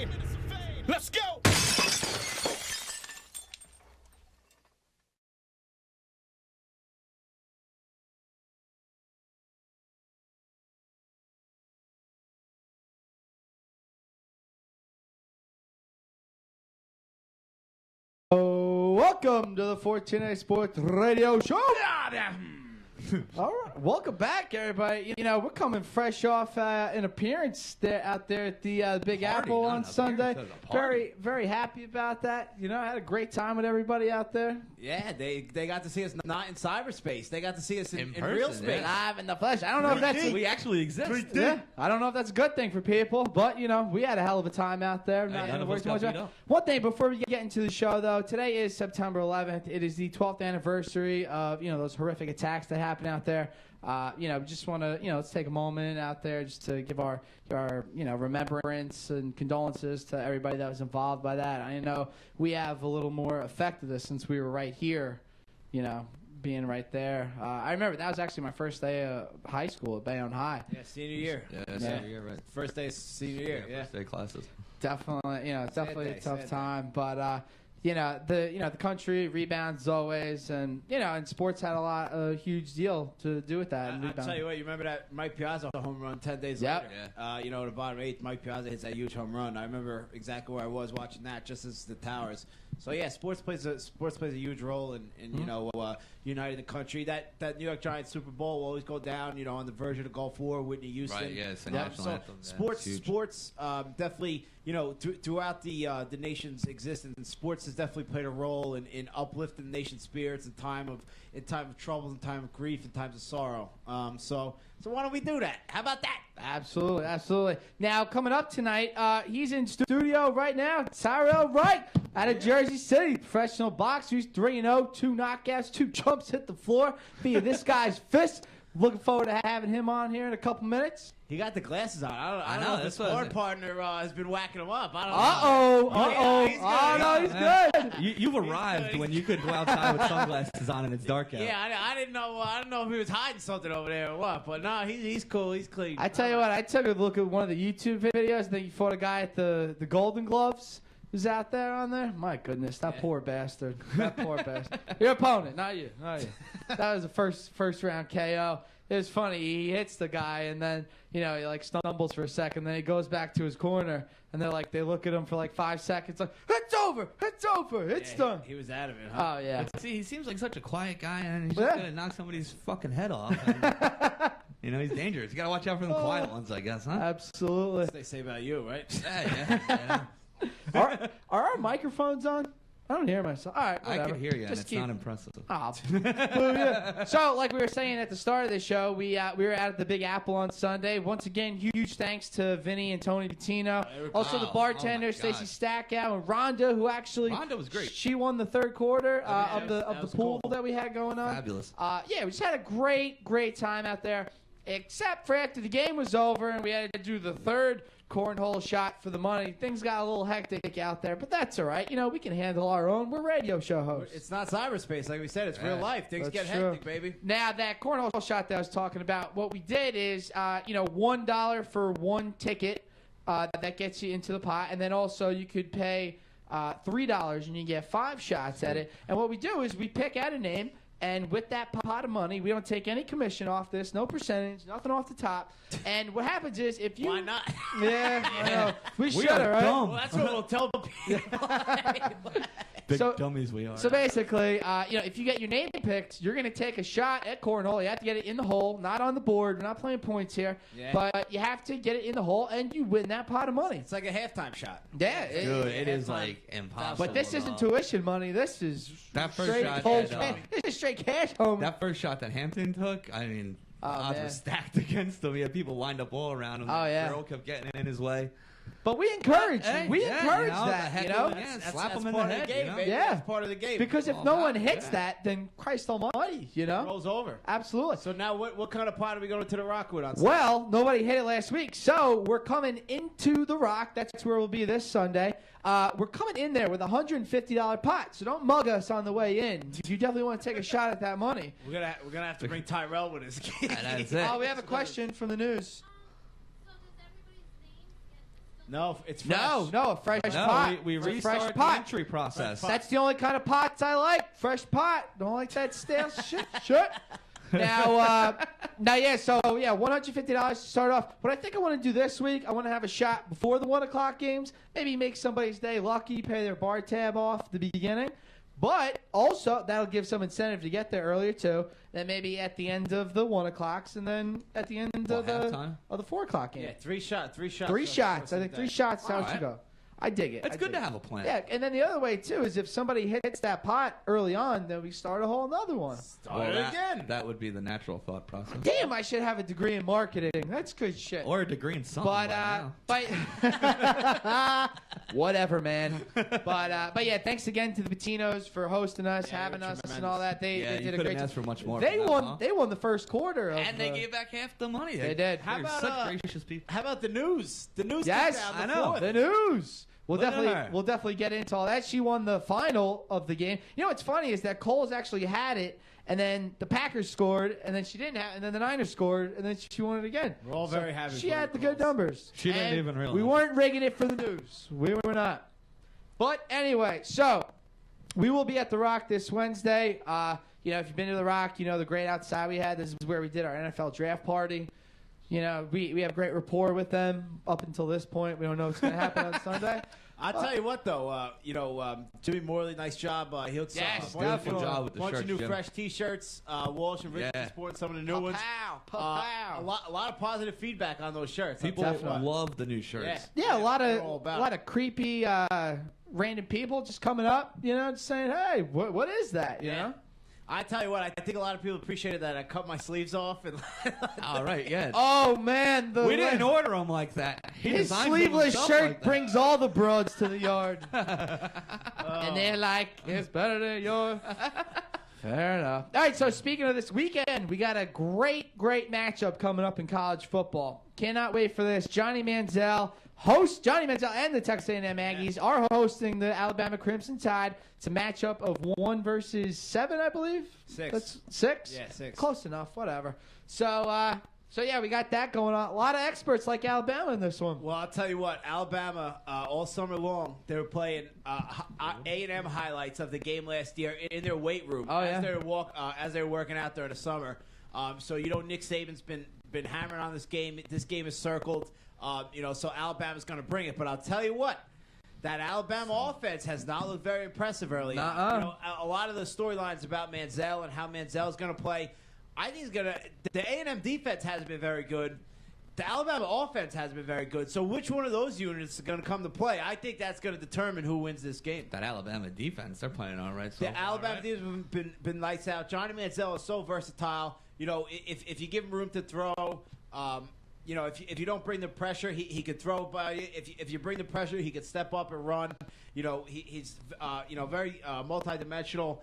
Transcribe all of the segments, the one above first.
fame. Let's go. Welcome to the 14A Sports Radio Show. All right, welcome back, everybody. You know, we're coming fresh off an appearance there out there at the Big Apple on Sunday. Very, very happy about that. You know, I had a great time with everybody out there. Yeah, they got to see us not in cyberspace. They got to see us in person, real space. Live in the flesh. I don't know if that's We actually exist. yeah, I don't know if that's a good thing for people, but you know, we had a hell of a time out there. Not none gonna of worry us too got much beat about- up. One thing before we get into the show, though, today is September 11th. It is the 12th anniversary of those horrific attacks that happened out there. Just want to let's take a moment out there just to give our remembrance and condolences to everybody that was involved by that. I know we have a little more effect of this since we were right here, being right there. I remember that was actually my first day of high school at Bayonne High. Yeah, senior year. Senior year, right. First day of senior year. Yeah. First day classes. Definitely, it's definitely a tough sad time, but the country rebounds as always, and and sports had a huge deal to do with that. I'll tell you what, you remember that Mike Piazza home run 10 days Yep. later? The bottom eighth, Mike Piazza hits that huge home run. I remember exactly where I was watching that, just as the Towers. So yeah, sports plays a huge role in uniting the country. That New York Giants Super Bowl will always go down, on the verge of Gulf War, Whitney Houston. Right, yeah, it's the national anthem. Yeah, Sports definitely, throughout the nation's existence, sports has definitely played a role in uplifting the nation's spirits in time of troubles, in time of grief, in times of sorrow. So why don't we do that? How about that? Absolutely, absolutely. Now, coming up tonight, he's in studio right now. Tyrell Wright out of Jersey City, professional boxer. He's 3-0, 2 knockouts, 2 jumps hit the floor via this guy's fist. Looking forward to having him on here in a couple minutes. He got the glasses on. I don't know if his that's what I sparring was- partner has been whacking him up. I don't Uh-oh. he's good. Oh, no, he's good. You've arrived when you could go outside with sunglasses on and it's dark out. Yeah, I didn't know. I don't know if he was hiding something over there or what. But no, he's cool. He's clean. I tell you what, I took a look at one of the YouTube videos. I think he fought a guy at the Golden Gloves. Who's out there on there? My goodness, that poor bastard. That poor bastard. Your opponent, not you. That was the first round KO. It was funny. He hits the guy, and then he stumbles for a second. Then he goes back to his corner, and they look at him for 5 seconds, like it's over, it's done. He was adamant. Huh? Oh yeah. See, he seems like such a quiet guy, and he's Yeah. just gonna knock somebody's fucking head off. And, he's dangerous. You gotta watch out for the quiet ones, I guess, huh? Absolutely. What they say about you, right? Yeah. Are our microphones on? I don't hear myself. All right, I whatever. can hear you, and Just it's keep- not impressive. Oh, yeah. So, like we were saying at the start of the show, we were out at the Big Apple on Sunday. Once again, huge thanks to Vinny and Tony Bettino. Also, the bartender, oh my Stacy God. Stackow, and Rhonda, who actually Rhonda was great. She won the third quarter of that the was pool cool. that we had going on. Fabulous. Yeah, we just had a great time out there. Except for after the game was over and we had to do the third cornhole shot for the money. Things got a little hectic out there, but that's all right. We can handle our own. We're radio show hosts. It's not cyberspace, like we said. It's real life. Things That's get true. hectic, baby. Now, that cornhole shot that I was talking about, what we did is, $1 for one ticket that gets you into the pot, and then also you could pay $3 and you get 5 shots at it. And what we do is we pick out a name, and with that pot of money, we don't take any commission off this, no percentage, nothing off the top. And what happens is if you... Why not? Yeah, I know. We should, are right? dumb. Well, that's what we'll tell people. Big So- dummies we are. So basically, if you get your name picked, you're going to take a shot at cornhole. You have to get it in the hole, not on the board. We're not playing points here. Yeah. But you have to get it in the hole, and you win that pot of money. It's like a halftime shot. Yeah. Dude, it is Halftime. impossible. But this isn't tuition money. This is That first straight shot cold had, cash. This is straight cash home. That first shot that Hampton took, I mean, the odds man. were stacked against him. He had people lined up all around him. Oh, yeah. The girl kept getting in his way. But we encourage Hey, we yeah, encourage the that, heck you know? with it. Yeah, slap him in the part head. of the game, you know? baby. Yeah. That's part of the game. Because if All no that, one hits yeah. that, then Christ almighty, It know? rolls over. Absolutely. So now what kind of pot are we going to the Rock with on Sunday? Well, nobody hit it last week, so we're coming into the Rock. That's where we'll be this Sunday. We're coming in there with a $150 pot, so don't mug us on the way in. You definitely want to take a shot at that money. We're gonna have to bring Tyrell with us. That's it. We have a question from the news. So does everybody's name get No, it's fresh. No, a fresh No, pot. we It's a restart fresh the pot. entry process. That's the only kind of pots I like. Fresh pot. Don't like that stale shit. Now, $150 to start off. What I think I want to do this week, I want to have a shot before the 1 o'clock games. Maybe make somebody's day lucky, pay their bar tab off at the beginning. But also, that'll give some incentive to get there earlier, too. Then maybe at the end of the 1 o'clocks, and then at the end of the 4 o'clock game. Yeah, three shots. Three shots. I think 3 shots is how it should go. I dig it. It's good to have a plan. Yeah, and then the other way, too, is if somebody hits that pot early on, then we start a whole nother one. Start it again. That would be the natural thought process. Damn, I should have a degree in marketing. That's good shit. Or a degree in something. But whatever, man. But yeah, thanks again to the Patinos for hosting us, having us, and all that. They you did a couldn't great ask job. for much more. They for that, won. huh? They won the first quarter, And they gave back half the money. They did. How They're about, such gracious people. How about the news? The news. Yes, came out I the know. fourth. The news. We'll Look at her. definitely get into all that. She won the final of the game. You know what's funny is that Coles actually had it, and then the Packers scored, and then she didn't have, and then the Niners scored, and then she won it again. We're all very happy. She for had you, the good Coles. numbers. She didn't And even realize. we weren't rigging it for the news. We were not. But anyway, so we will be at the Rock this Wednesday. If you've been to the Rock, you know the great outside we had. This is where we did our NFL draft party. We have great rapport with them up until this point. We don't know what's going to happen on Sunday. I'll tell you what, though. Jimmy Morley, nice job. He hooks Yes, up beautiful job with the bunch shirts, of new Jim. fresh T-shirts. Walsh and Richardson Yeah. sporting some of the new ones. A lot of positive feedback on those shirts. People Definitely. love the new shirts. Yeah, a lot they're all about of creepy random people just coming up, just saying, "Hey, what is that?" You know? I tell you what, I think a lot of people appreciated that I cut my sleeves off and. All right, yeah. Oh man, we didn't order them like that. He His designed them sleeveless himself shirt like that. brings all the broads to the yard, and they're like, "It's better than yours." Fair enough. All right, so speaking of this weekend, we got a great matchup coming up in college football. Cannot wait for this. Johnny Manziel and the Texas A&M Aggies are hosting the Alabama Crimson Tide. It's a matchup of 1 versus 7, I believe. 6. That's 6? Yeah, 6. Close enough, whatever. So yeah, we got that going on. A lot of experts like Alabama in this one. Well, I'll tell you what, Alabama, all summer long, they were playing A&M highlights of the game last year in their weight room as they were working out there in the summer. So Nick Saban's been hammering on this game. This game is circled. So Alabama's going to bring it. But I'll tell you what, that Alabama offense has not looked very impressive early on. A lot of the storylines about Manziel and how Manziel's going to play, I think the A&M defense hasn't been very good. The Alabama offense hasn't been very good. So which one of those units is going to come to play? I think that's going to determine who wins this game. That Alabama defense, they're playing all right. So The Alabama defense has been lights out. Johnny Manziel is so versatile. If you give him room to throw, if you don't bring the pressure, he could throw by you. If you bring the pressure, he could step up and run. He's very multidimensional.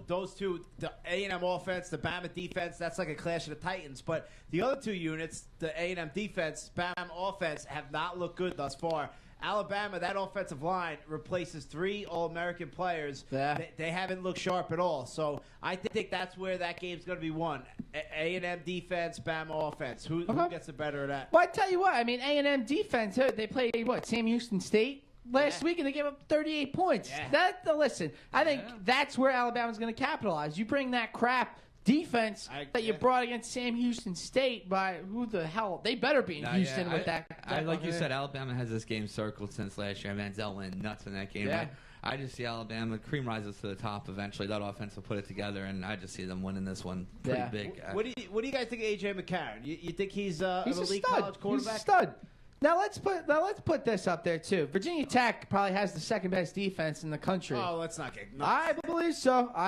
Those two, the A&M offense, the Bama defense, that's like a clash of the Titans. But the other two units, the A&M defense, Bama offense, have not looked good thus far. Alabama, that offensive line replaces 3 All-American players. Yeah. They haven't looked sharp at all. So I think that's where that game's going to be won. A&M defense, Bama offense. Who gets the better of that? Well, I tell you what, A&M defense, they played, Sam Houston State last week, and they gave up 38 points. Yeah. Listen, I think that's where Alabama's going to capitalize. You bring that crap defense that you brought against Sam Houston State by who the hell? They better be in Houston with that. Like you said, Alabama has this game circled since last year. Manziel went nuts in that game. Yeah. I just see Alabama, cream rises to the top eventually. That offense will put it together, and I just see them winning this one pretty big. What do you guys think of A.J. McCarron? You think he's an He's a elite stud. college quarterback? He's a stud. Now let's put this up there too. Virginia Tech probably has the second best defense in the country. Oh, let's not get nuts. I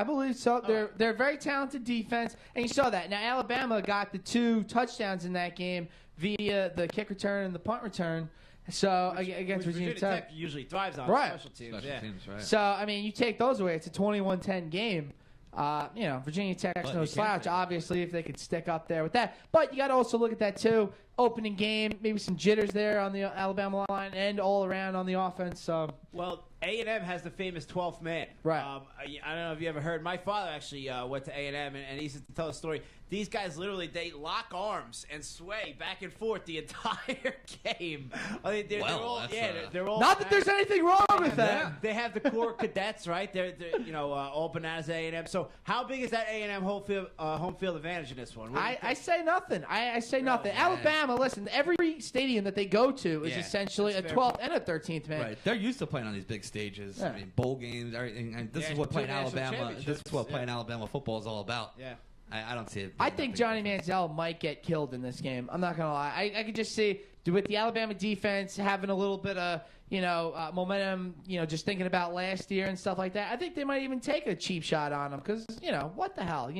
believe so. They're a very talented defense, and you saw that. Now Alabama got the 2 touchdowns in that game via the kick return and the punt return. So against Virginia Tech usually thrives on special teams. Special teams, right. So you take those away, it's a 21-10 game. Virginia Tech's no slouch, obviously, if they could stick up there with that. But you got to also look at that, too. opening game, maybe some jitters there on the Alabama line and all around on the offense. So. Well, A&M has the famous 12th man. Right. I don't know if you ever heard. My father actually went to A&M, and he used to tell a story. These guys literally, they lock arms and sway back and forth the entire game. I mean, they're all. Not that there's anything wrong with that. They have the core cadets, right? They're all bananas A&M. So how big is that A&M home field advantage in this one? I say nothing. I say nothing. man. Alabama, listen, every stadium that they go to is essentially a 12th and a 13th man. Right. They're used to playing on these big stages. Yeah. I mean, bowl games, everything. And this is what playing Alabama. This is what playing Alabama football is all about. Yeah. I don't see it. I think Johnny Manziel might get killed in this game. I'm not going to lie. I could just see with the Alabama defense having a little bit of, momentum, just thinking about last year and stuff like that. I think they might even take a cheap shot on them because, what the hell,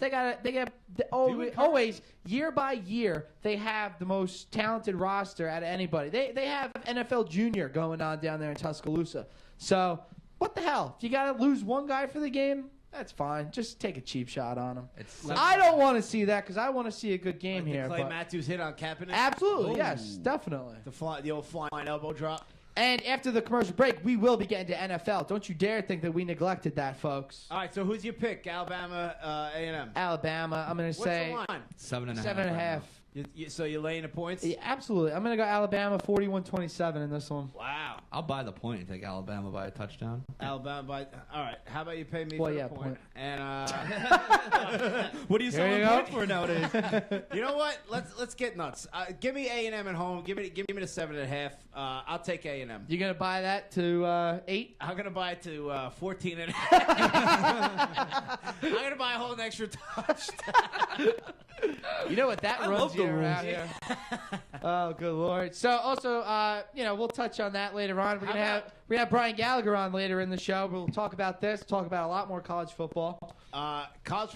they get always year by year they have the most talented roster out of anybody. They have NFL Junior going on down there in Tuscaloosa. So what the hell? If you got to lose one guy for the game, that's fine. Just take a cheap shot on him. I don't want to see that because I want to see a good game here. Clay Matthews hit on Kaepernick? Absolutely, yes, definitely. The old flying elbow drop. And after the commercial break, we will be getting to NFL. Don't you dare think that we neglected that, folks. All right, so who's your pick? Alabama, A&M. Alabama, I'm going to say What's the line? 7.5. 7.5. So you're laying the points? Yeah, absolutely. I'm going to go Alabama 41-27 in this one. Wow. I'll buy the point and take Alabama by a touchdown. Alabama by. All right. How about you pay me Well, for yeah, the point? point. And What are you There you selling go. points for nowadays? you know what? Let's get nuts. Give me A&M at home. Give me the 7.5. I'll take A&M. You're going to buy that to 8? I'm gonna buy it to 14 and a half. I'm gonna buy a whole extra touchdown. You know what that I runs love the you around rules. here. Oh, good Lord. So also, we'll touch on that later on. We're gonna have Brian Gallagher on later in the show. We'll talk about this. Talk about a lot more college football.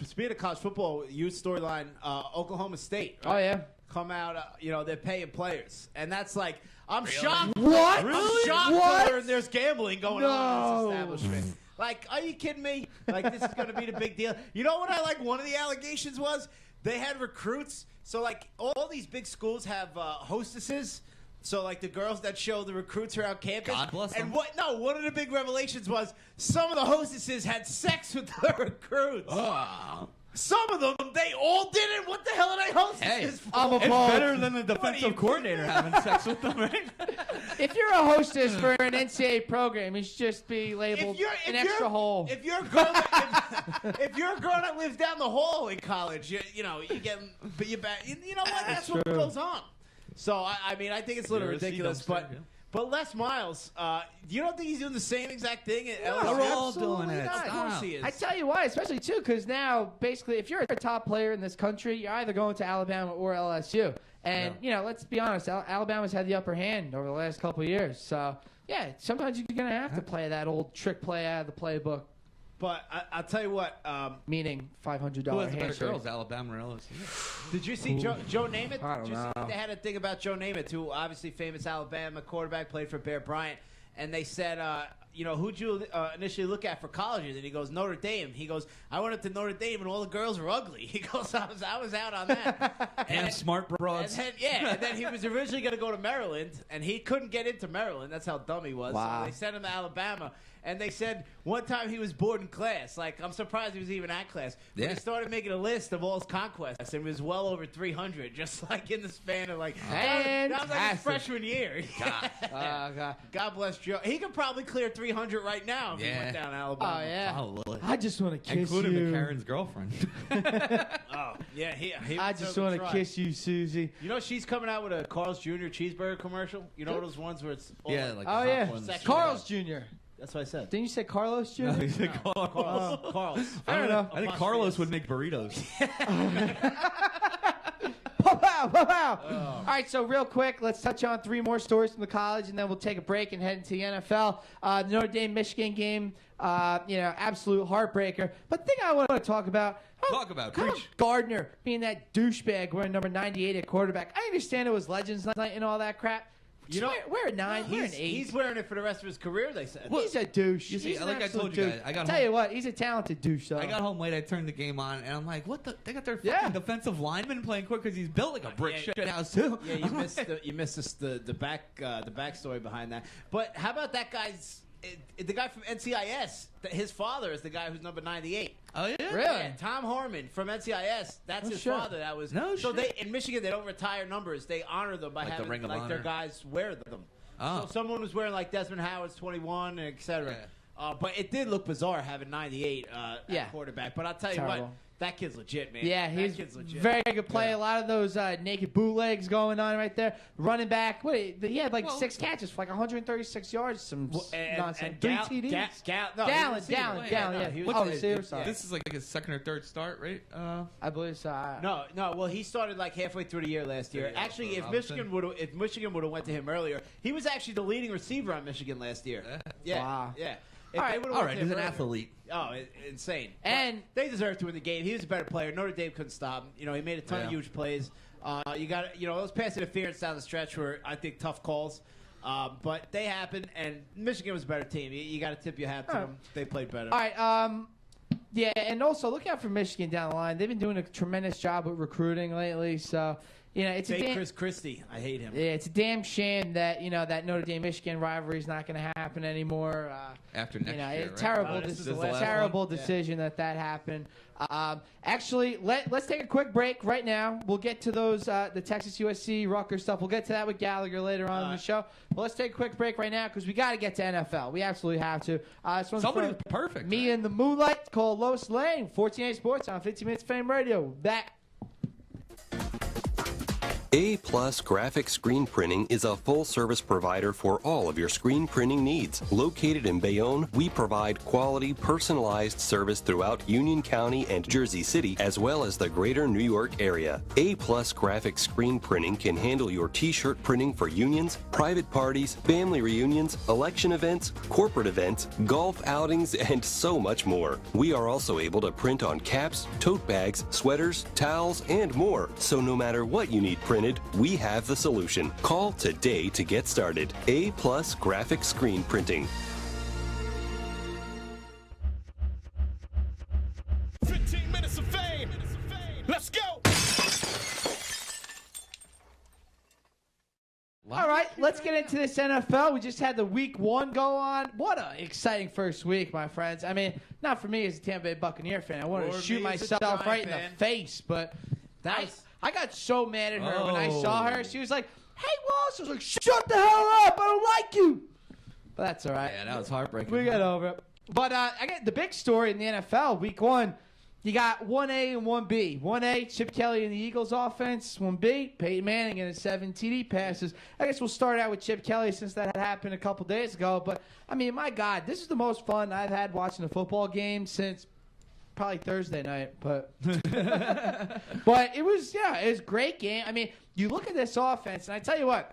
Speaking of college football, youth storyline, Oklahoma State. Oh yeah. Come out, they're paying players, and that's like I'm shocked. What? I'm shocked What? to learn there's gambling going on in this establishment. Like, are you kidding me? Like, this is going to be the big deal. You know what one of the allegations was? They had recruits. So, like, all these big schools have hostesses. So, like, the girls that show the recruits around campus. God bless them. And one of the big revelations was some of the hostesses had sex with the recruits. Some of them, they all did it. What the hell are they hostesses for? I'm It's appalled. better than the defensive coordinator having sex with them, right? If you're a hostess for an NCAA program, you should just be labeled an extra hole. If you're a girl, if you're a girl that lives down the hall in college, you get, but you bet. You know what? That's what goes on. So I mean, I think it's a little You're a ridiculous, sea but. dumpster, yeah. But Les Miles, you don't think he's doing the same exact thing at LSU? We're all absolutely doing it. not. Of course he is. I tell you why, especially too, because now basically, if you're a top player in this country, you're either going to Alabama or LSU. And let's be honest, Alabama's had the upper hand over the last couple of years. So yeah, sometimes you're gonna have to play that old trick play out of the playbook. But I'll tell you what. Meaning $500 Who has the better handshake. girls, Alabama or LSU? Did you see Joe Namath? I don't Did you see know. they had a thing about Joe Namath, who obviously famous Alabama quarterback, played for Bear Bryant, and they said, who'd you initially look at for colleges? And he goes, Notre Dame. He goes, I went up to Notre Dame and all the girls were ugly. He goes, I was out on that. And smart broads. And then he was originally going to go to Maryland, and he couldn't get into Maryland. That's how dumb he was. Wow. So they sent him to Alabama. And they said one time he was bored in class. Like, I'm surprised he was even at class. But Yeah. he started making a list of all his conquests, and it was well over 300, just like in the span of like that was like his Fantastic. freshman year. God. God bless Joe. He could probably clear 300 right now if he Yeah. went down to Alabama. Oh yeah. Probably. I just want to kiss Including you. the Karen's girlfriend. Oh, yeah. He I just want to kiss you, Susie. You know she's coming out with a Carl's Jr. cheeseburger commercial. You know those ones where it's all Yeah, like Oh the yeah, top ones. Carl's Jr. That's what I said. Didn't you say Carlos Jr.? He said Carlos. Carl's. Fair enough. I think Carlos would make burritos. Pow, pow, pow. All right, so real quick, let's touch on 3 more stories from the college, and then we'll take a break and head into the NFL. The Notre Dame-Michigan game, absolute heartbreaker. But the thing I want to talk about, Talk about, how preach. Gardner being that douchebag wearing number 98 at quarterback. I understand it was Legends Night and all that crap. You know, wear a 9, wear an 8. He's wearing it for the rest of his career, they said. He's a douche. You see, He's an like I absolute told you douche. guys, I got Tell home- you what, he's a talented douche. Though. I got home late. I turned the game on, and I'm like, "What the? They got their fucking Yeah. defensive lineman playing quick because he's built like a brick Yeah. shit house too." Yeah, you missed the backstory behind that. But how about that guy's the guy from NCIS? His father is the guy who's number 98. Oh yeah, Really? Yeah, Tom Harmon from NCIS. That's Oh, his shit. father. That was No so. shit. They in Michigan they don't retire numbers. They honor them by Like the having Ring of like their Honor. guys wear them. Oh. So someone was wearing like Desmond Howard's 21, etc. Yeah. But it did look bizarre having 98 Yeah. at quarterback. But I'll tell you what, Terrible. that kid's legit, man. Yeah, that he's kid's legit. very good play. A lot of those naked bootlegs going on right there. Running back, he had like 6 catches for like 136 yards. Some nonsense. 3 TDs. Gallon. Yeah. he was Oh, a receiver. receiver. Sorry. This is like his second or third start, right? I believe so. No. Well, he started like halfway through the year last year. Yeah, Actually, for if Robinson. Michigan would have went to him earlier, he was actually the leading receiver on Michigan last year. Yeah. Wow. Yeah. If All they right, would've All went right, to he's him an earlier- athlete. Oh, insane. And- But they deserved to win the game. He was a better player. Notre Dame couldn't stop him. You know, he made a ton of Yeah. huge plays. You got those pass interference down the stretch were I think tough calls. But they happened, and Michigan was a better team. You got to tip your hat to them. They played better. All right. Yeah, and also look out for Michigan down the line. They've been doing a tremendous job with recruiting lately. So, it's a Take damn, Chris Christie. I hate him. yeah, it's a damn shame that that Notre Dame Michigan rivalry is not going to happen anymore. After next year, It's right? terrible. Oh, this This is is the a last terrible one? Yeah. decision that happened. Actually, let's take a quick break right now. We'll get to those the Texas USC Rutgers stuff. We'll get to that with Gallagher later on in the show. But let's take a quick break right now because we got to get to NFL. We absolutely have to. This one's Somebody from was perfect. Me right? in the Moonlight called Lois Lane, 14A Sports on 15 Minutes Fame Radio. Back. A-Plus Graphic Screen Printing is a full-service provider for all of your screen printing needs. Located in Bayonne, we provide quality, personalized service throughout Union County and Jersey City, as well as the greater New York area. A-Plus Graphic Screen Printing can handle your t-shirt printing for unions, private parties, family reunions, election events, corporate events, golf outings, and so much more. We are also able to print on caps, tote bags, sweaters, towels, and more. So no matter what you need printed, we have the solution. Call today to get started. A-Plus Graphic Screen Printing. 15 minutes of fame. Let's go. All right, let's get into this NFL. We just had the week 1 go on. What an exciting first week, my friends. I mean, not for me as a Tampa Bay Buccaneer fan. I wanted to Or shoot me as a myself Giant right in fan. the face, but I got so mad at her when I Oh. saw her. She was like, "Hey, Walsh." I was like, "Shut the hell up. I don't like you." But that's all right. Yeah, that was heartbreaking. We got over it. But I got the big story in the NFL, week 1. You got 1A and 1B. 1A, Chip Kelly and the Eagles offense. 1B, Peyton Manning and his 7 TD passes. I guess we'll start out with Chip Kelly since that happened a couple days ago. But, I mean, my God, this is the most fun I've had watching a football game since probably Thursday night. But but it was a great game. I mean, you look at this offense, and I tell you what,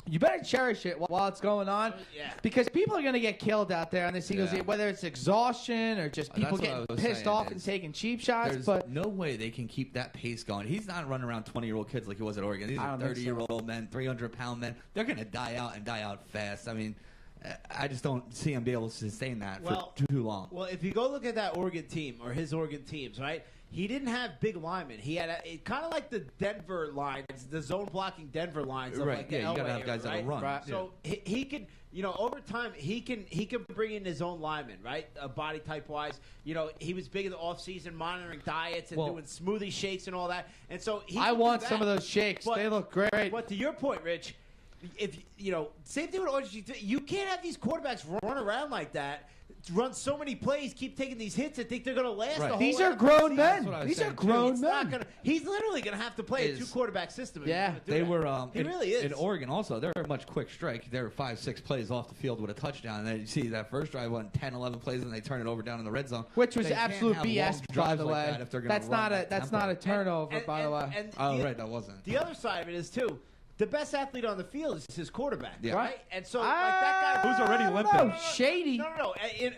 you better cherish it while it's going on, because people are going to get killed out there on this Eagles Yeah. game, whether it's exhaustion or just people That's what I getting was pissed saying, off and is taking cheap shots. There's But no way they can keep that pace going. He's not running around 20-year-old kids like he was at Oregon. These I are don't think so. 30-year-old men, 300-pound men. They're going to die out and die out fast. I mean, I just don't see him be able to sustain that for too long. Well, if you go look at that Oregon team or his Oregon teams, right? He didn't have big linemen. He had kind of like the Denver lines, the zone blocking Denver lines. Of Right, like the yeah, you gotta Elway have era, guys that'll right? run. Right. So he can, over time he can bring in his own linemen, right? Body type wise, he was big in the offseason, monitoring diets and doing smoothie shakes and all that. And so I can do want that. some of those shakes. But- They look great. But to your point, Rich, if same thing with Orange. You can't have these quarterbacks run around like that, run so many plays, keep taking these hits, and think they're going to last. Right. The whole These are NFL grown season. men. That's what I was These are saying, too. grown It's not men. gonna, he's literally going to have to play a Is- 2-quarterback system. if Yeah. he's gonna do They that. were. He in, really is. in Oregon. Also, they're a much quick strike. They were 5-6 plays off the field with a touchdown. And then you see that first drive went 10-11 plays, and they turn it over down in the red zone. Which was They can't absolute have BS, long by drives the like way. that if they're gonna That's run not that that's tempo. not a turnover, by the way. And Oh, the, right, that wasn't. The other side of it is too. The best athlete on the field is his quarterback, Yeah. right? And so, like that guy Who's already I don't limping. know, shady. No.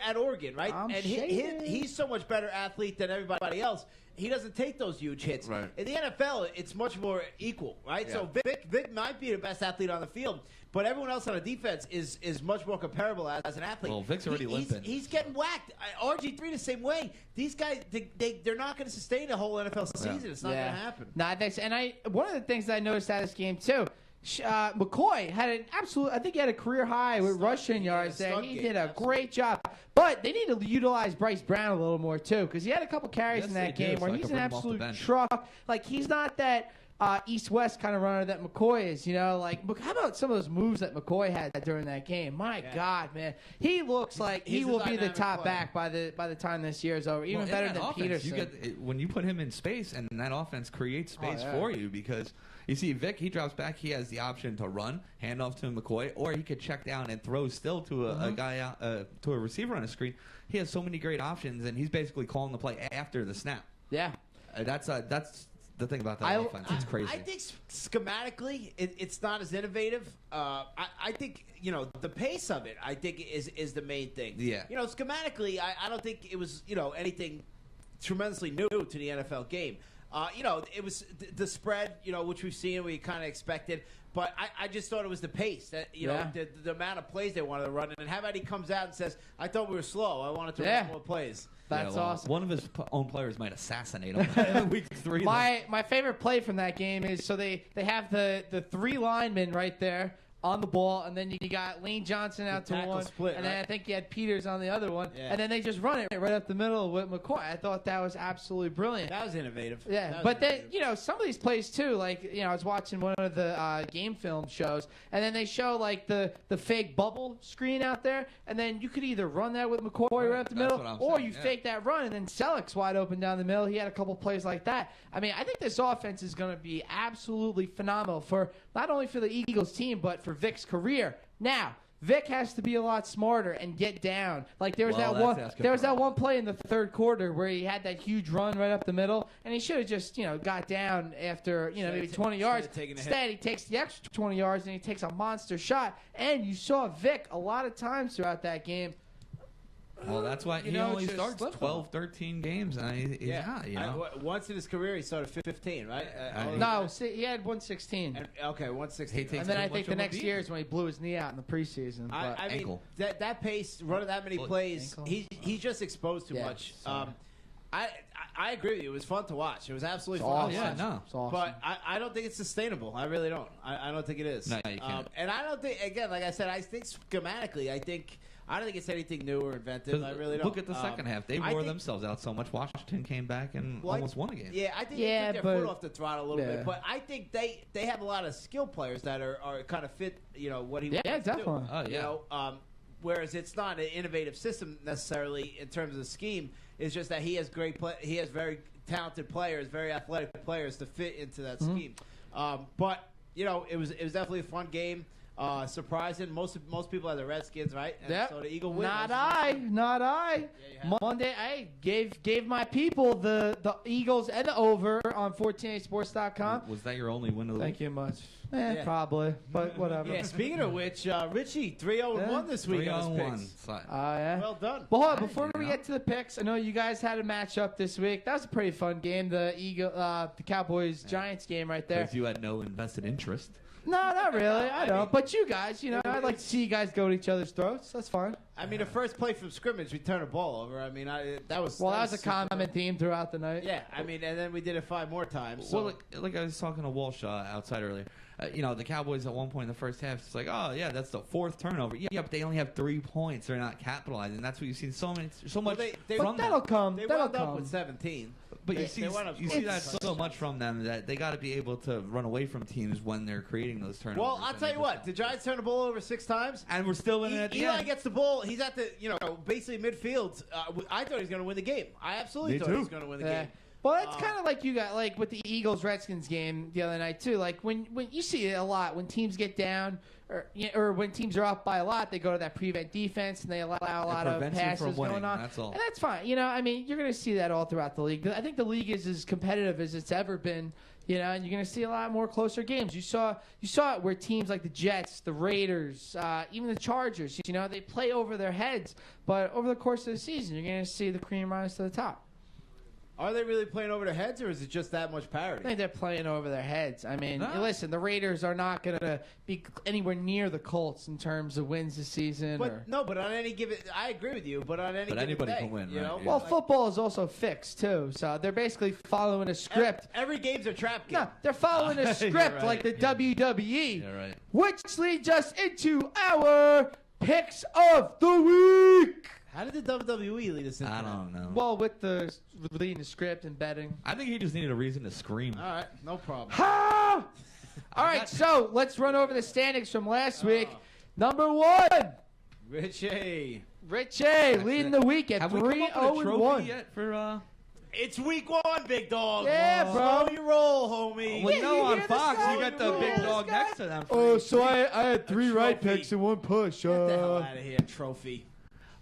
At Oregon, right? I'm and shaded. he's so much better athlete than everybody else. he doesn't take those huge hits. Right. In the NFL, it's much more equal, right? Yeah. So Vic might be the best athlete on the field, but everyone else on the defense is much more comparable as an athlete. Well, Vic's already limping. He's getting whacked. RG3 the same way. These guys, they're not going to sustain a whole NFL season. Yeah. It's not going to happen. No, I think so. And one of the things that I noticed out of this game too, McCoy had an absolute. I think he had a career high with rushing yards there. He did a great job. But they need to utilize Bryce Brown a little more too, because he had a couple carries Yes, in that they do, game so where I he's could an bring him off the absolute bench. truck. Like he's not that. East-West kind of runner that McCoy is, like, how about some of those moves that McCoy had during that game? My God, man, he looks like he he's a will be the dynamic top player. back by the time this year is over. Even Well, in better that than offense, Peterson. when you put him in space, and that offense creates space yeah. for you, because you see Vic, he drops back, he has the option to run, hand off to McCoy, or he could check down and throw still to a guy out, to a receiver on a screen. He has so many great options, and he's basically calling the play after the snap. Yeah. That's the thing about that offense. It's crazy. I think schematically, it's not as innovative. I think the pace of it. I think is the main thing. Yeah. Schematically, I don't think it was anything tremendously new to the NFL game. It was the spread, which we've seen, we kind of expected. But I just thought it was the pace that the amount of plays they wanted to run, and how about he comes out and says, "I thought we were slow. I wanted to run more plays." That's awesome. One of his own players might assassinate him in week 3. My favorite play from that game is they have the three linemen right there on the ball, and then you got Lane Johnson out to tackle one, split, and then right? I think you had Peters on the other one, Yeah. and then they just run it right up the middle with McCoy. I thought that was absolutely brilliant. That was innovative. Yeah, That was but then innovative. some of these plays too, like I was watching one of the game film shows, and then they show like the fake bubble screen out there, and then you could either run that with McCoy right up the That's middle, what I'm or saying, you yeah. fake that run, and then Selleck's wide open down the middle. He had a couple plays like that. I mean, I think this offense is going to be absolutely phenomenal for not only for the Eagles team, but for Vic's career. Now, Vic has to be a lot smarter and get down. Like there was Well, that that's one. asking There was for a that lot. one play in the third quarter where he had that huge run right up the middle, and he should have just got down after maybe 20 yards. taken a hit. Instead, he takes the extra 20 yards and he takes a monster shot. And you saw Vic a lot of times throughout that game. Well, that's why he know, only just starts slip 12, 13 games. And Once in his career, he started 15, right? No, see, he had 116. And, okay, 116. He takes And then too I much think the of a next beat. year is when he blew his knee out in the preseason. But I mean, ankle. that pace, running that many Foot. plays, Ankle. he's just exposed too Yeah, much. sorry. I agree with you. It was fun to watch. It was absolutely it's fun awesome. to yeah, watch. no. It's awesome. But I don't think it's sustainable. I really don't. I don't think it is. No, you can't. And I don't think, again, like I said, I think schematically, I don't think it's anything new or inventive. I really don't. Look at the second half. They I wore think- themselves out so much. Washington came back and Well, almost won a game. Yeah, I think Yeah, they took their but- foot off the throttle a little Yeah. bit. But I think they have a lot of skill players that are kind of fit, what he Yeah, wants to do. definitely. Oh, yeah. Whereas it's not an innovative system necessarily in terms of the scheme. It's just that he has he has very talented players, very athletic players to fit into that Mm-hmm. scheme. But it was definitely a fun game. Surprising. Most people had the Redskins, right? And Yep. so the Eagle win. Not That's- I. you have- Monday, I gave my people the Eagles and the over on 14sports.com. Was that your only win of the Thank week? you much. Yeah. Probably, but whatever. Yeah. Speaking of which, Richie 3-0-1 this week on his 3-on-1. picks. Yeah. Well done. But hold on, I before did we not. get to the picks, I know you guys had a matchup this week. That was a pretty fun game. The Cowboys Giants game right there. Because you had no invested interest. No, not really. I don't. But you guys, I'd like to see you guys go to each other's throats. That's fine. I mean, the first play from scrimmage, we turned a ball over. I mean, that was Well, that was a super- common theme throughout the night. Yeah, I mean, and then we did it 5 more times. So. Well, like I was talking to Walsh outside earlier. The Cowboys at one point in the first half, it's like, oh yeah, that's the 4th turnover. Yeah, but they only have 3 points. They're not capitalizing. That's what you've seen so much they- from But that'll them. come. they that'll wound up come. with 17. But They- you see they wound up that scoring so much from them that they got to be able to run away from teams when they're creating those turnovers. Well, I'll and tell they you just- what. The Giants turned the ball over 6 times. and we're still winning at the Eli end. gets the ball. He's at the, basically midfield. I thought he was going to win the game. I absolutely Me thought he too. was going to win the Yeah. game. Well, it's kind of like you got like with the Eagles Redskins game the other night too. Like when you see it a lot when teams get down or when teams are up by a lot, they go to that prevent defense and they allow a lot of prevents you from passes winning, going on. that's all. And that's fine. I mean, you're going to see that all throughout the league. I think the league is as competitive as it's ever been. And you're going to see a lot more closer games. You saw it where teams like the Jets, the Raiders, even the Chargers, they play over their heads. But over the course of the season, you're going to see the cream rise to the top. Are they really playing over their heads, or is it just that much I parity? think they're playing over their heads. I mean, No. listen, the Raiders are not going to be anywhere near the Colts in terms of wins this season. But on any given, I agree with you. But on any given anybody day, can win, you right? know? Yeah. Well, Like, football is also fixed, too. So they're basically following a script. every game's a trap game. No, they're following a You're script like the right. WWE. Yeah, right. Which leads us into our picks of the week. How did the WWE lead us into I that? don't know. Well, with the reading the script and betting. I think he just needed a reason to scream. All right, no problem. Ha! All right, so let's run over the standings from last week. Number 1, Richie. Richie leading the week at Have we come up with a 3-0-1. trophy yet for? It's week 1, big dog. Yeah, bro. Slow your roll, homie. Well, Yeah, no, you on hear Fox this you guy? got the big This dog guy? next to them. Oh, so I had 3 right trophy. picks and 1 push. Get the hell out of here, trophy.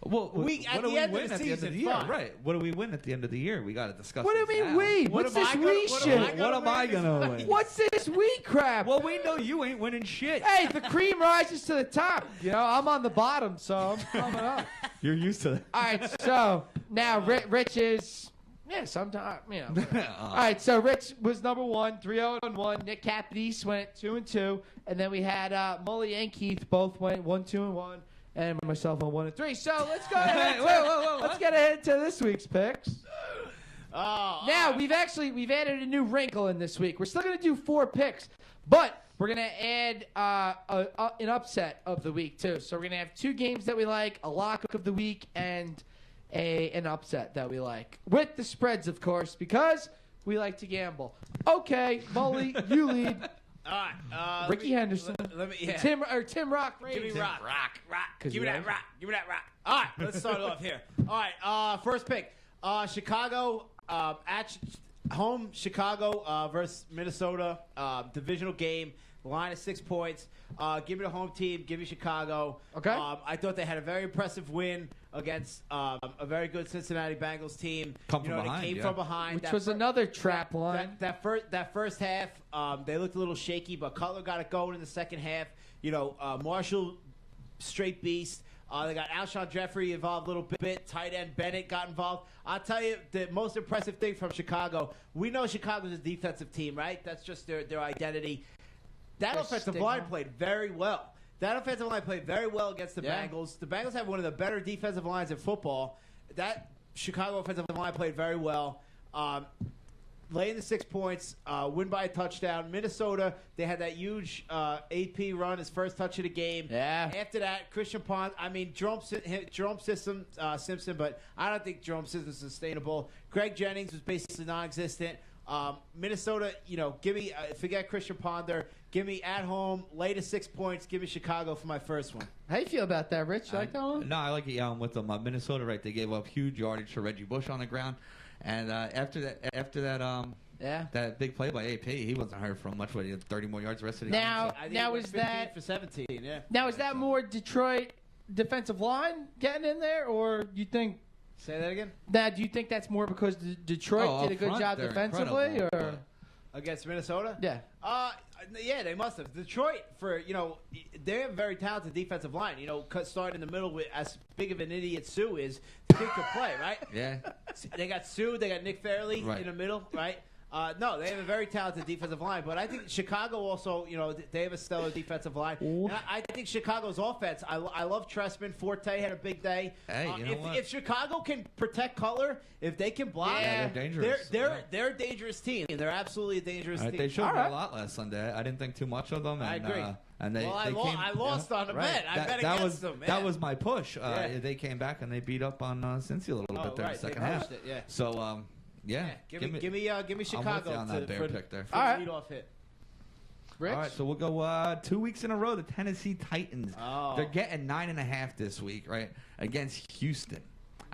Well, We- what at do the we end of win the at the end of season, the year? fine. Right. What do we win at the end of the year? We got to discuss. What do you this mean now. we? What What's am this I gonna- we what am shit? I gonna What am I gonna win? win? What's this we crap? Well, we know you ain't winning shit. Hey, the cream rises to the top. You know, I'm on the bottom, so I'm coming up. You're used to that. All right, so now Rich is, sometimes, All right, so Rich was number 1, 3-0-1. Nick Capitis went 2-2, and then we had Mully and Keith both went 1-2-1, and myself on 1-3. So let's go ahead. Let's get ahead to this week's picks. Oh, Now we've added a new wrinkle in this week. We're still gonna do 4 picks, but we're gonna add an upset of the week too. So we're gonna have 2 games that we like, a lock of the week, and an upset that we like, with the spreads, of course, because we like to gamble. Okay, Mully, you lead. all right. Ricky Henderson. Let me. Yeah. Tim Rock. Give me Raves. rock. Give me you that like rock. Give me that rock. All right, let's start off here. All right, first pick. Chicago at home. Chicago versus Minnesota. Divisional game. Line is 6 points. Give me the home team. Give me Chicago. Okay. I thought they had a very impressive win against a very good Cincinnati Bengals team. Come from They behind, came yeah. from behind. Which That was fir- another trap line. that first half, they looked a little shaky, but Cutler got it going in the second half. Marshall, straight beast. They got Alshon Jeffrey involved a little bit. Tight end Bennett got involved. I'll tell you the most impressive thing from Chicago. We know Chicago's a defensive team, right? That's just their identity. That Their offensive stigma. line played very well. That offensive line played very well against the Yeah. Bengals. The Bengals have one of the better defensive lines in football. That Chicago offensive line played very well. Laying the 6 points, win by a touchdown. Minnesota, they had that huge AP run, his first touch of the game. Yeah. After that, Christian Pond, Jerome Simpson, but I don't think Jerome Simpson's sustainable. Greg Jennings was basically non-existent. Minnesota, give me, forget Christian Ponder. Give me at home, lay to 6 points. Give me Chicago for my first one. How you feel about that, Rich? You like that one? No, I like it. Yeah, I'm with them. Minnesota, right? They gave up huge yardage to Reggie Bush on the ground, and after that, Yeah. that big play by AP, he wasn't hurt from much. He had 30 more yards the rest of the Now- game. I think now it went is 15 that- for 17? Yeah. Now, is that more Detroit defensive line getting in there, or you think? Say that again. Now, do you think that's more because Detroit Oh, did a up good front, job they're defensively, incredible, or Against Minnesota? yeah? Yeah, they must have. Detroit, they have a very talented defensive line. Starting in the middle with as big of an idiot Sue is, the kid could play, right? Yeah. They got Sue, they got Nick Fairley Right. in the middle, right? No, they have a very talented defensive line, but I think Chicago also, they have a stellar defensive line. Ooh. And I think Chicago's offense, I love Trestman. Forte had a big day. Hey, you know what? If Chicago can protect Cutler, if they can block, Yeah, they're dangerous. They're a dangerous team. They're absolutely a dangerous All right, team. they showed All me right. a lot last Sunday. I didn't think too much of them. And, I agree. And they, Well, they came, I lost on the right. bet. I bet that against was, them, man. That was my push. Yeah. They came back and they beat up on Cincy a little bit there in the right, second they half. pushed it, yeah. So, yeah. Give me Chicago on that bear for pick there. for All right. the leadoff hit. Rich? All right, so we'll go 2 weeks in a row. The Tennessee Titans. Oh. They're getting 9.5 this week, right, against Houston.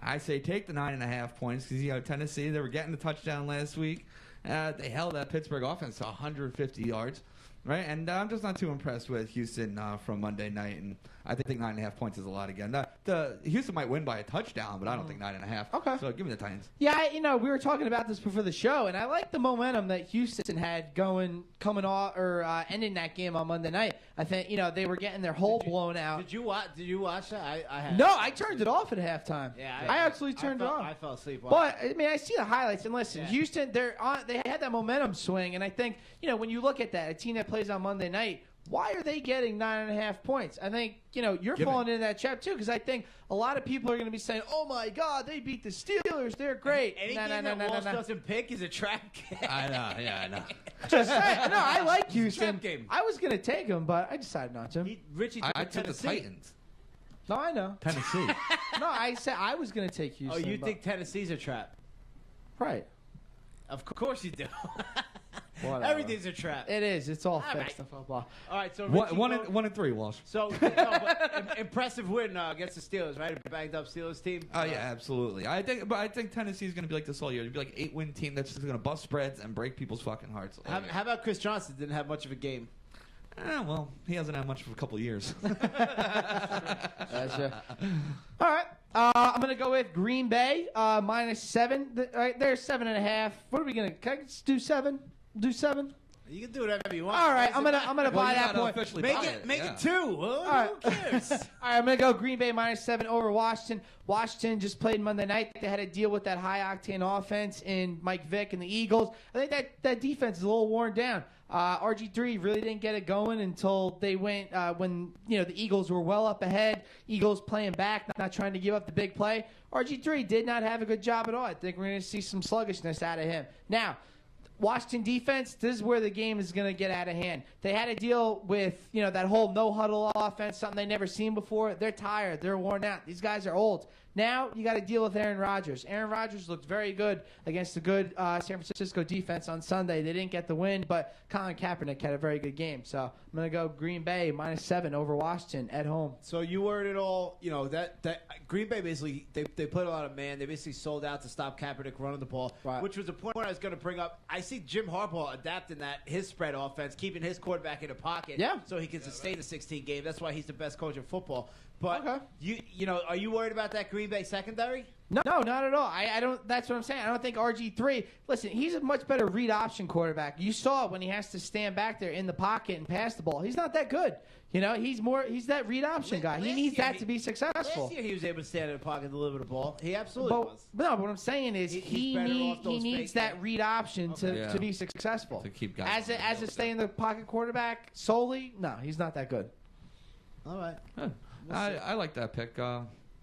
I say take the 9.5 points because Tennessee, they were getting the touchdown last week. They held that Pittsburgh offense to 150 yards. Right, and I'm just not too impressed with Houston from Monday night, and I think 9.5 points is a lot again. The Houston might win by a touchdown, but I don't think 9.5. Okay. So give me the Titans. Yeah, we were talking about this before the show, and I like the momentum that Houston had coming off or ending that game on Monday night. I think they were getting their hole blown out. Did you watch that? I had. No, I turned it off at halftime. Yeah, I absolutely turned it off. I fell asleep. But I mean, I see the highlights, and listen, Yeah. Houston, they had that momentum swing, and I think when you look at that, a team that plays on Monday night, why are they getting 9.5 points? I think you're falling into that trap too, because I think a lot of people are going to be saying, "Oh my God, they beat the Steelers, they're great." Any game that Walsh doesn't pick is a trap game. I know, yeah, I know. Just saying. No, I like Houston. Trap game. I was going to take them, but I decided not to. Richie took I took the Tennessee. Titans. No, I know. Tennessee. No, I said I was going to take Oh, Houston. you but- think Tennessee's a trap? right? Of course you do. Whatever. Everything's a trap. It is. It's all All fixed right. in football. All right, so Richie One and three, Walsh. So, but impressive win against the Steelers, right? A banged up Steelers team. Oh yeah, absolutely. I think Tennessee's going to be like this all year. It'll be like 8-win team that's just going to bust spreads and break people's fucking hearts. all year. How about Chris Johnson? Didn't have much of a game. Well, he hasn't had much for a couple of years. Gotcha. All right. I'm going to go with Green Bay, -7. All right, there's 7.5. What are we going to – can I just do 7? Do 7? You can do whatever you want. All right, I'm gonna Well, buy you that gotta point. officially Make buy it yeah. it 2. Well, right. Who cares? All right, I'm going to go Green Bay -7 over Washington. Washington just played Monday night. They had to deal with that high-octane offense in Mike Vick and the Eagles. I think that defense is a little worn down. RG3 really didn't get it going until they went when the Eagles were well up ahead. Eagles playing back, not trying to give up the big play. RG3 did not have a good job at all. I think we're going to see some sluggishness out of him. Now, Washington defense, this is where the game is going to get out of hand. They had to deal with, that whole no-huddle offense, something they've never seen before. They're tired. They're worn out. These guys are old. Now you got to deal with Aaron Rodgers. Aaron Rodgers looked very good against a good San Francisco defense on Sunday. They didn't get the win, but Colin Kaepernick had a very good game. So I'm going to go Green Bay -7 over Washington at home. So you heard it all. That Green Bay basically they played a lot of man. They basically sold out to stop Kaepernick running the ball, Right. which was a point I was going to bring up. I see Jim Harbaugh adapting his spread offense, keeping his quarterback in the pocket, Yeah. so he can sustain a 16 game. That's why he's the best coach in football. But Okay. are you worried about that Green Bay secondary? No, not at all. I don't. That's what I'm saying. I don't think RG3. Listen, he's a much better read option quarterback. You saw it when he has to stand back there in the pocket and pass the ball. He's not that good. He's that read option guy. He Last needs year that to be successful. Last year he was able to stand in the pocket and deliver the ball. He absolutely was. But what I'm saying is He's he better off those needs fake- that read option Yeah. to be successful. To keep guys as on a the stay in the pocket quarterback solely, no, he's not that good. All right. Good. I like that pick.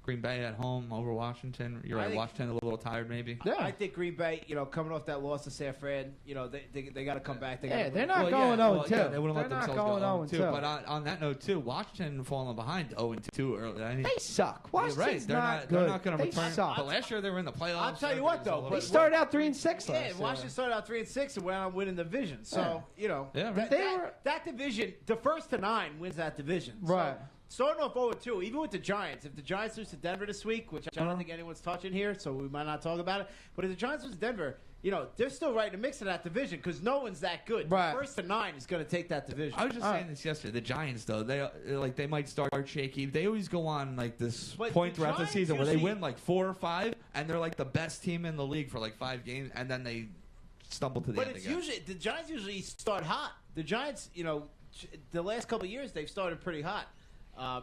Green Bay at home over Washington. You're I right. think- Washington a little tired, maybe. Yeah. I think Green Bay, coming off that loss to San Fran, they got to come back. They Yeah, gotta they're win. not Well, going yeah, 0-2. yeah, they wouldn't let They're not themselves going go 0-2. But on that note, too, Washington falling behind 0-2 early. I mean, They suck. you're Washington's right. They're not. good. They're not going to They return. suck. But last year they were in the playoffs. I'll tell you what, though, They but- started out 3-6 Yeah, last year. Washington started out 3-6 and went on winning the division. So Yeah, right. that division, the first to 9 wins that division. Right. So, starting off 0-2, even with the Giants, if the Giants lose to Denver this week, which I don't think anyone's touching here, so we might not talk about it. But if the Giants lose to Denver, they're still right in the mix of that division because no one's that good. Right. The first to 9 is going to take that division. I was just saying this yesterday. The Giants, though, they might start shaky. They always go on like this But point the throughout the Giants season where they usually- win like 4 or 5, and they're like the best team in the league for like 5 games, and then they stumble to the But end it's again. usually the Giants usually start hot. The Giants, the last couple of years they've started pretty hot,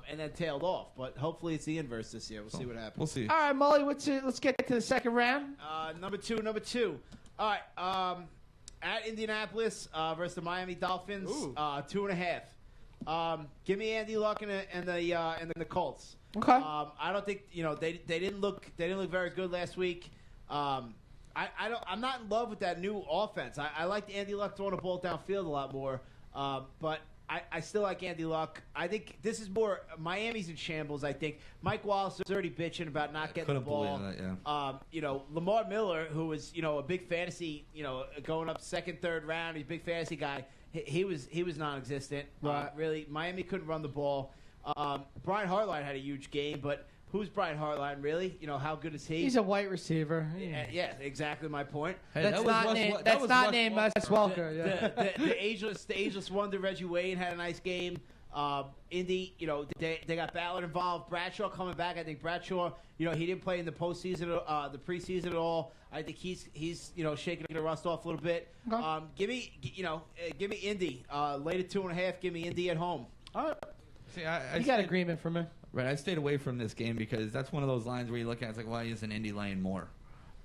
and then tailed off. But hopefully it's the inverse this year. We'll see what happens. We'll see. All right, Molly, let's get to the second round. Number two. All right, at Indianapolis versus the Miami Dolphins, 2.5. Give me Andy Luck and the Colts. Okay. I don't think they didn't look very good last week. I'm not in love with that new offense. I liked Andy Luck throwing the ball downfield a lot more, but I still like Andy Luck. I think this is more Miami's in shambles. I think Mike Wallace is already bitching about not getting the couldn't ball. believe that, Lamar Miller, who was a big fantasy, going up second, third round, he's a big fantasy guy. He was non-existent. Right. Really, Miami couldn't run the ball. Brian Hartline had a huge game, but who's Brian Hartline really? You know, how good is he? He's a white receiver. Yeah, exactly my point. Hey, That's that was not Wes- named. that That's was not Wes named Welker. Wes Welker. Yeah. The ageless wonder Reggie Wayne had a nice game. Indy, you know, they got Ballard involved. Bradshaw coming back. I think Bradshaw, you know, he didn't play in the postseason, the preseason at all. I think he's you know, shaking the rust off a little bit. Okay. Give me Indy. Late at 2.5. Give me Indy at home. All right. See, I You got stayed- agreement from me. Right, I stayed away from this game because that's one of those lines where you look at it, it's like, why isn't Indy laying more?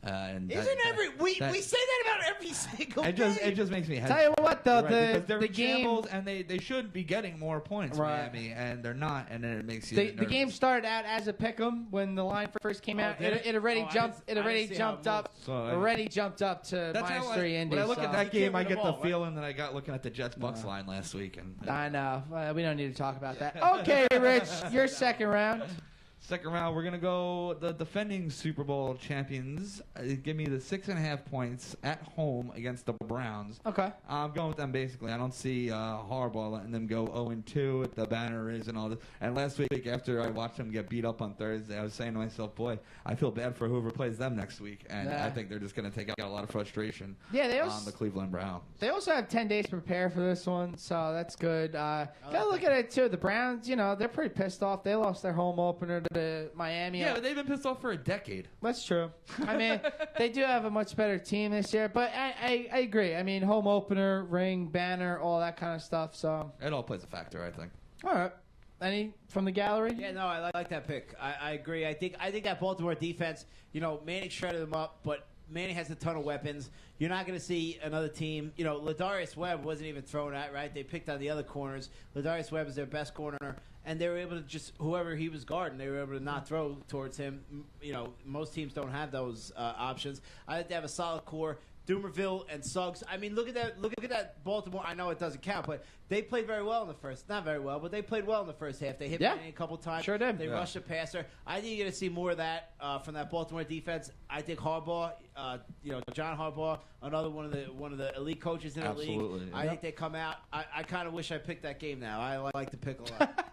And Isn't we say that about every single it game. just makes me Tell hesitate. you what, though, Right, because they're the in game. shambles and they should be getting more points, Right. Miami, and they're not, and then it makes you The nervous. game started out as a pick'em when the line first came out. did it? It already Oh, I jumped. didn't- It I already didn't see how it jumped up. moved. So, Already jumped up to That's how -3 Indy. when I look so. at that You game, can't I win get them the all, right? feeling that I got looking at the Jets Bucks line last week. And I know. We don't need to talk about that. Okay, Rich, your second round. second round, we're gonna go the defending Super Bowl champions. Give me the 6.5 points at home against the Browns. Okay. I'm going with them basically. I don't see Harbaugh letting them go 0-2 with the banner is and all this. And last week, after I watched them get beat up on Thursday, I was saying to myself, boy, I feel bad for whoever plays them next week. And Yeah. I think they're just going to take out a lot of frustration Yeah, they on also, the Cleveland Browns. they also have 10 days to prepare for this one, so that's good. Gotta look at it, too. The Browns, you know, they're pretty pissed off. They lost their home opener to Miami. Yeah, but they've been pissed off for a decade. That's true. I mean, they do have a much better team this year, but I agree. I mean, home opener, ring, banner, all that kind of stuff. So, It all plays a factor, I think. all right. Any from the gallery? Yeah, no, I like that pick. I agree. I think that Baltimore defense, you know, Manning shredded them up, but Manning has a ton of weapons. You're not going to see another team. You know, Ladarius Webb wasn't even thrown at, right? They picked on the other corners. Ladarius Webb is their best corner, and they were able to just, whoever he was guarding, they were able to not throw towards him. You know, most teams don't have those options. I think they have a solid core. Dumerville and Suggs. I mean, look at that. Look at that Baltimore. I know it doesn't count, but they played very well in the first. Not very well, but they played well in the first half. They hit Yeah. Manning a couple times. Sure did. They Yeah. rushed the passer. I think you're going to see more of that from that Baltimore defense. I think Harbaugh, you know, John Harbaugh, another one of the elite coaches in the league. Absolutely. I think they come out. I kind of wish I picked that game now. I like the pick a lot.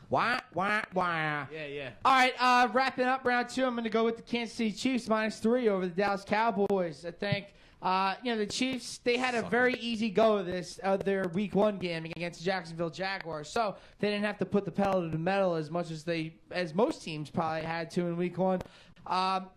Wah. yeah. All right, wrapping up round two, I'm going to go with the Kansas City Chiefs -3 over the Dallas Cowboys. I think, you know, the Chiefs, they had a very easy go of this, their week one game against the Jacksonville Jaguars. So they didn't have to put the pedal to the metal as much as most teams probably had to in week one.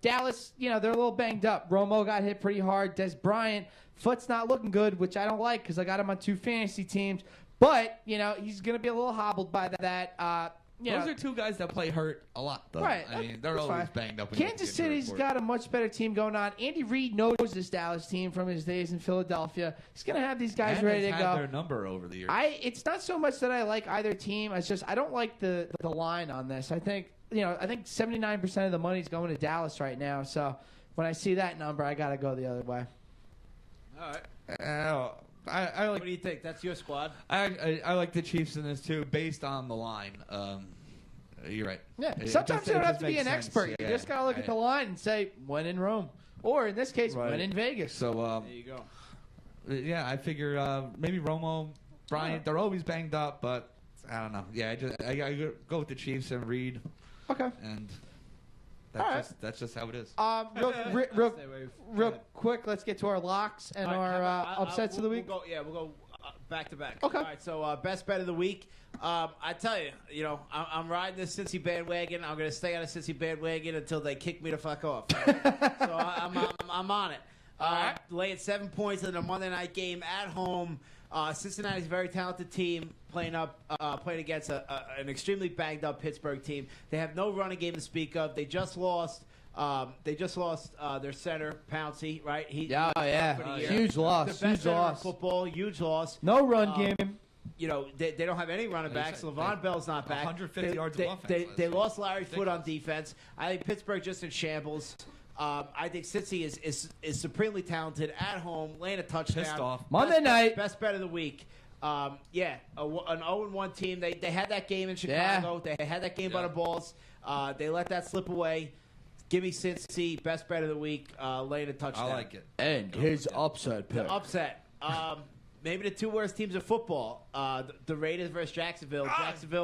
Dallas, you know, they're a little banged up. Romo got hit pretty hard. Des Bryant, foot's not looking good, which I don't like because I got him on 2 fantasy teams. But, you know, he's going to be a little hobbled by that. You Those know, are two guys that play hurt a lot, though. Right. I mean, they're That's always fine. banged up. when you Kansas get to the City's report. got a much better team going on. Andy Reid knows this Dallas team from his days in Philadelphia. He's going to have these guys And ready to has go. had their number over the years. It's not so much that I like either team. It's just I don't like the line on this. I think 79% of the money's going to Dallas right now. So when I see that number, I got to go the other way. All right. I like What do you think? That's your squad. I like the Chiefs in this too, based on the line. You're right. Yeah. It Sometimes just- you don't it have just to be makes an sense. expert. You Yeah. just got to look at the line and say, win in Rome. Or in this case, Right. win in Vegas. So There you go. yeah, I figure maybe Romo, Bryant. They're always banged up, but I don't know. Yeah, I go with the Chiefs and Reed, Okay. and All right. that's just how it is. Real Stay away. Go real ahead. quick, let's get to our locks and All right, our how about- upsets of the week. We'll go back to back. Okay. All right, so best bet of the week. I tell you, I'm riding this Cincy bandwagon. I'm going to stay on a Cincy bandwagon until they kick me the fuck off. So I'm on it. Laying 7 points in a Monday night game at home. Cincinnati's a very talented team playing against an extremely banged up Pittsburgh team. They have no running game to speak of. They just lost. Their center, Pouncey, right? Yeah, for the year. huge loss. The best Huge center in loss. football, huge loss. No run game. You know, they don't have any running backs. said, LeVon Bell's not back. 150 yards of they, offense They, last they week. lost Larry Foote on defense. I think Pittsburgh just in shambles. I think Cincy is supremely talented at home, laying a touchdown. Pissed off. Monday night. Best bet of the week. An 0-1 team. They had that game in Chicago. Yeah. They had that game by Yeah. the balls. They let that slip away. Give me Cincy. Best bet of the week. Laying a touchdown. I like it. And his upset pick. The upset. Maybe the 2 worst teams of football. The Raiders versus Jacksonville.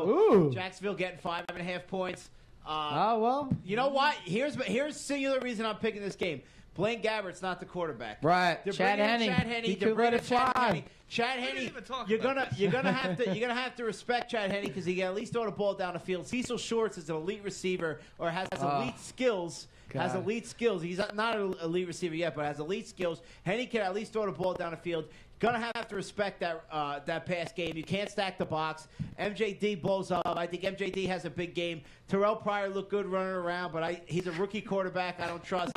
Ooh. Jacksonville getting 5.5 points. Oh, well. You know what? Here's singular reason I'm picking this game. Blaine Gabbert's not the quarterback. Right. They're Chad bringing in Henne. Chad Henne. He They're could let bringing it in Chad fly. Henne. Chad We didn't Henne. even talk You're about gonna this. have to respect Chad Henne because he can at least throw the ball down the field. Cecil Shorts is an elite receiver or has elite skills. Has God. elite skills. He's not an elite receiver yet, but has elite skills. Henne can at least throw the ball down the field. Gonna have to respect that pass game. You can't stack the box. MJD blows up. I think MJD has a big game. Terrell Pryor looked good running around, but he's a rookie quarterback. I don't trust.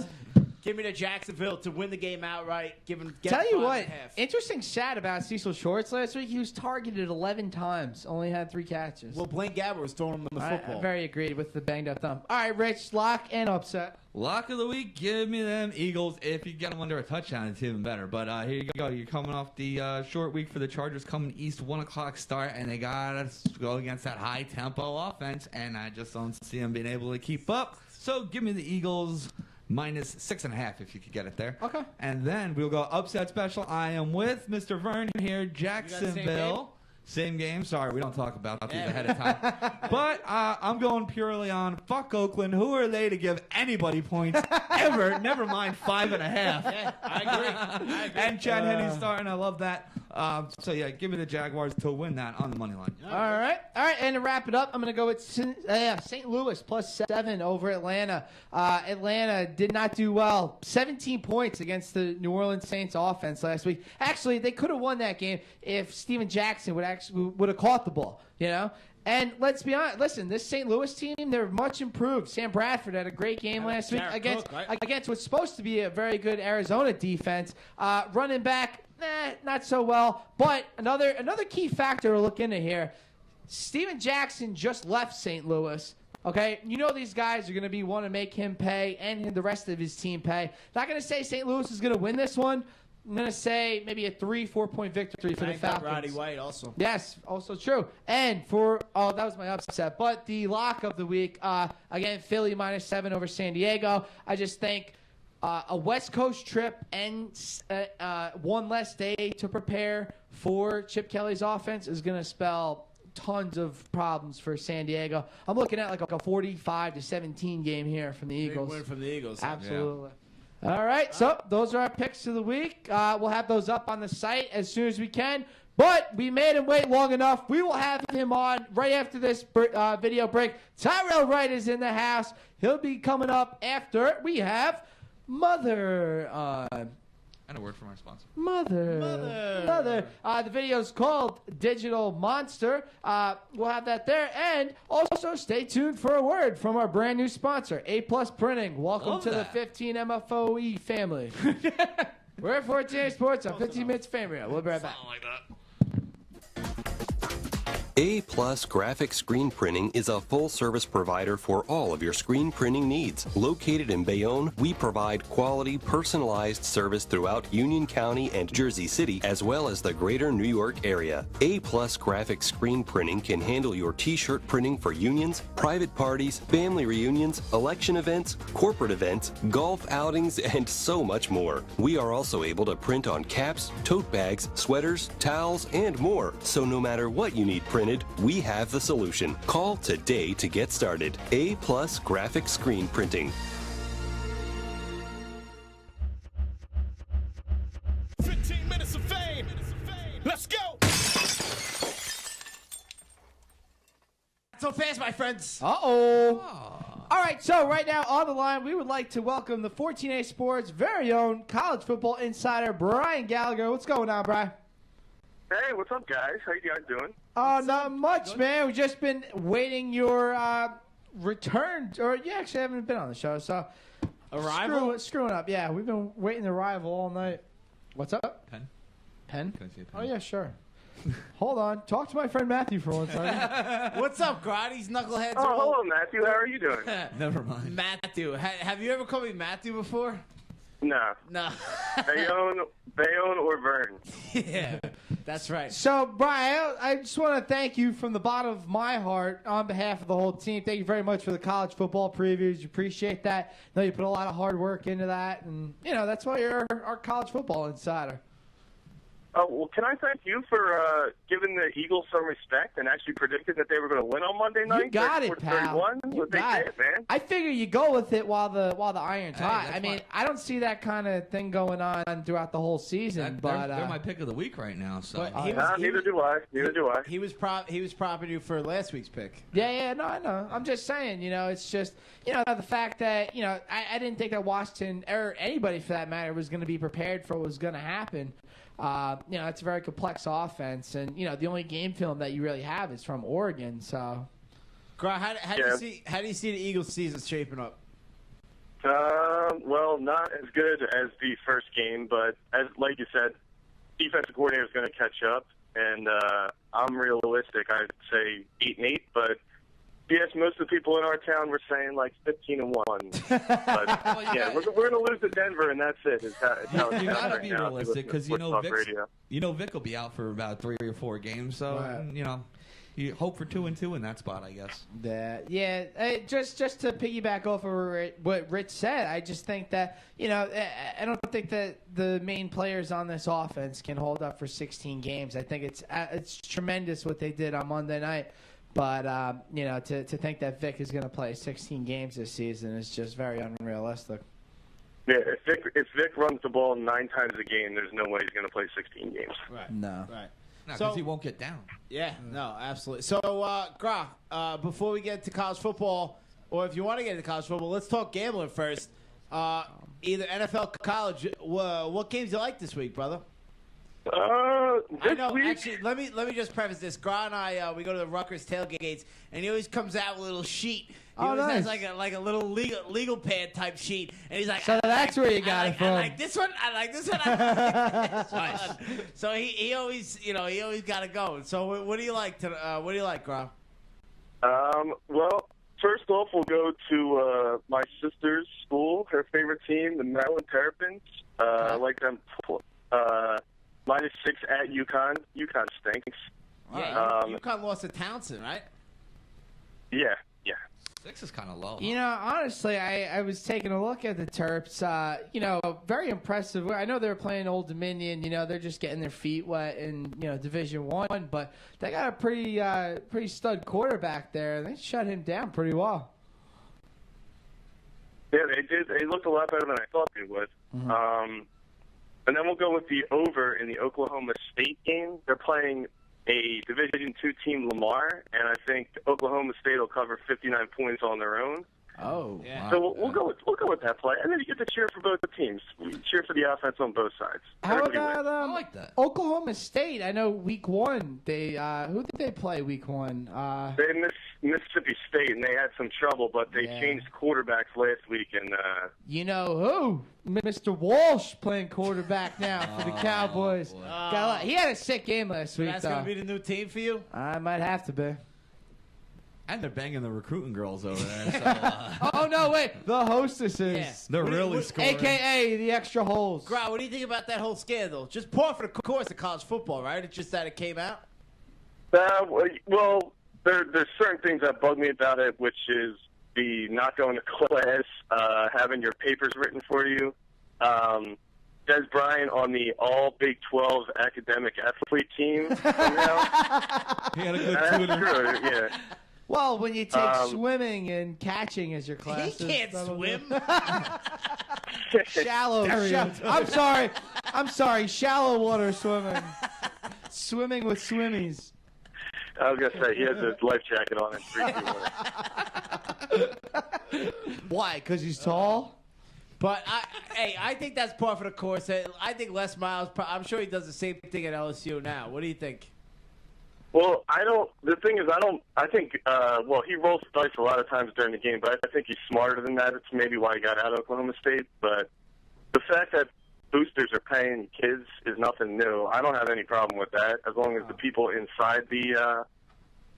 Give me to Jacksonville to win the game outright. Tell you what, 5.5. interesting stat about Cecil Shorts last week. He was targeted 11 times, only had 3 catches. Well, Blaine Gabbert was throwing him the football. I very agreed with the banged up thumb. All right, Rich, lock and upset. Lock of the week, give me them Eagles. If you get them under a touchdown, it's even better. But here you go. You're coming off the short week for the Chargers, coming east, 1 o'clock start, and they got to go against that high-tempo offense, and I just don't see them being able to keep up. So give me the Eagles minus 6.5 if you could get it there. Okay. And then we'll go upset special. I am with Mr. Vern here, Jacksonville. Same game. Sorry, we don't talk about these ahead of time. But I'm going purely on fuck Oakland. Who are they to give anybody points ever? Never mind 5.5. Yeah, I agree. And Chad Henne's starting. I love that. So, yeah, give me the Jaguars to win that on the money line. All right. And to wrap it up, I'm going to go with St. Louis plus 7 over Atlanta. Atlanta did not do well. 17 points against the New Orleans Saints offense last week. Actually, they could have won that game if Steven Jackson would have caught the ball, you know? And let's be honest. Listen, this St. Louis team, they're much improved. Sam Bradford had a great game last week against what's supposed to be a very good Arizona defense. Running back, not so well. But another key factor to look into here, Steven Jackson just left St. Louis. Okay, you know these guys are going to want to make him pay and the rest of his team pay. Not going to say St. Louis is going to win this one. I'm going to say maybe a 3-4 point victory for the Falcons. Roddy White also. Yes, also true. And that was my upset. But the lock of the week, again, Philly minus 7 over San Diego. I just think a West Coast trip and one less day to prepare for Chip Kelly's offense is going to spell tons of problems for San Diego. I'm looking at like a 45-17 game here from the Eagles. Big win from the Eagles. Absolutely. All right, so those are our picks of the week. We'll have those up on the site as soon as we can. But we made him wait long enough. We will have him on right after this video break. Tyrell Wright is in the house. He'll be coming up after we have Mother on. And a word from our sponsor. Mother. The video is called Digital Monster. We'll have that there. And also stay tuned for a word from our brand new sponsor, A Plus Printing. Welcome Love to that. the 15 MFOE family. We're at 14 Sports on 15 Minutes Fame Radio. We'll be right back. Something like that. A Plus Graphic Screen Printing is a full-service provider for all of your screen printing needs. Located in Bayonne, we provide quality, personalized service throughout Union County and Jersey City, as well as the greater New York area. A Plus Graphic Screen Printing can handle your t-shirt printing for unions, private parties, family reunions, election events, corporate events, golf outings, and so much more. We are also able to print on caps, tote bags, sweaters, towels, and more. So no matter what you need printed, we have the solution. Call today to get started. A Plus Graphic Screen Printing. 15 minutes of fame. Let's go. So fast, my friends. Uh-oh. All right, so right now on the line, we would like to welcome the 14A Sports very own college football insider, Brian Gallagher. What's going on, Brian? Hey, what's up, guys? How you guys doing? Not much, man. We've just been waiting your return. Or you actually haven't been on the show, so Arrival? Screwing up. Yeah, we've been waiting the arrival all night. What's up? Pen? Can I see a pen? Oh, yeah, sure. Hold on. Talk to my friend Matthew for 1 second. What's up, Grotties, knuckleheads? Oh, hello, Matthew. How are you doing? Never mind. Matthew. Have you ever called me Matthew before? No. No. Bayonne or Vern? Yeah, that's right. So, Brian, I just want to thank you from the bottom of my heart on behalf of the whole team. Thank you very much for the college football previews. You appreciate that. I know you put a lot of hard work into that. And, you know, that's why you're our college football insider. Oh, well, can I thank you for giving the Eagles some respect and actually predicting that they were going to win on Monday night? You got it, 34-31? pal. You Well, they got did, it, man. I figure you go with it while the iron's Hey, hot. that's I mean, why- I don't see that kind of thing going on throughout the whole season. But they're my pick of the week right now. So But he was- Neither do I. Neither do I. He was propping you for last week's pick. yeah, no, I know. I'm just saying, it's just, the fact that, I didn't think that Washington or anybody for that matter was going to be prepared for what was going to happen. It's a very complex offense, and the only game film that you really have is from Oregon. So, Gra, how do you see the Eagles' season shaping up? Well, not as good as the first game, but like you said, defensive coordinator is going to catch up, and I'm realistic. I'd say 8-8, but yes, most of the people in our town were saying like 15-1. But yeah, we're going to lose to Denver, and that's it. It's how you it's gotta right be now. realistic because Sports Talk Radio. Vic will be out for about 3 or 4 games. So Right. you hope for 2-2 in that spot, I guess. just to piggyback off of what Rich said, I just think that I don't think that the main players on this offense can hold up for 16 games. I think it's tremendous what they did on Monday night. But, to think that Vic is going to play 16 games this season is just very unrealistic. Yeah, if Vic runs the ball 9 times a game, there's no way he's going to play 16 games. Right. No. Right. No, So- because he won't get down. Yeah, no, absolutely. So, Gra, before we get to college football, or if you want to get into college football, let's talk gambling first. Either NFL, college. What games you like this week, brother? This I know. week, Actually, let me just preface this. Gra and I, we go to the Rutgers tailgates, and he always comes out with a little sheet. He always has nice. like a little legal pad type sheet, and he's like, So that's where you got it from. I like this one. I like this one. I like this one. So he always, he always got to go. So what do you like? What do you like, Gra? well, first off, we'll go to my sister's school, her favorite team, the Maryland Terrapins. I like them -6 at UConn. UConn stinks. Yeah, UConn lost to Townsend, right? Yeah. 6 is kind of low. Honestly, I was taking a look at the Terps. Very impressive. I know they're playing Old Dominion. They're just getting their feet wet in Division I, but they got a pretty stud quarterback there. They shut him down pretty well. Yeah, they did. They looked a lot better than I thought they would. And then we'll go with the over in the Oklahoma State game. They're playing a Division II team, Lamar, and I think Oklahoma State will cover 59 points on their own. Oh, Yeah. So we'll go with that play, and then you get to cheer for both the teams. We cheer for the offense on both sides. How Everybody about wins. I like that. Oklahoma State? I know Week 1. They who did they play Week 1? They missed Mississippi State, and they had some trouble, but they Yeah. changed quarterbacks last week, and You know who? Mr. Walsh playing quarterback now for the Cowboys. boy. He had a sick game last week, That's though. gonna be the new team for you. I might have to be. And they're banging the recruiting girls over there. So, Oh, no, wait. The hostesses. Yeah. they're What do you- really what- scoring. AKA the extra holes. Gra, what do you think about that whole scandal? Just par for the course of college football, right? It's just that it came out. well, there's certain things that bug me about it, which is the not going to class, having your papers written for you. Des Bryant on the all Big 12 academic athlete team somehow. He had a good That's tutor. true, yeah. Well, when you take swimming and catching as your He classes. can't that'll- swim. Shallow. I'm sorry. Shallow water swimming. Swimming with swimmies. I was going to say, he has his life jacket on and 3-2-1. Why? Because he's tall? But I think that's par for the course. I think Les Miles. I'm sure he does the same thing at LSU now. What do you think? Well, the thing is, I think, he rolls the dice a lot of times during the game, but I think he's smarter than that. It's maybe why he got out of Oklahoma State. But the fact that boosters are paying kids is nothing new. I don't have any problem with that, as long as the people inside the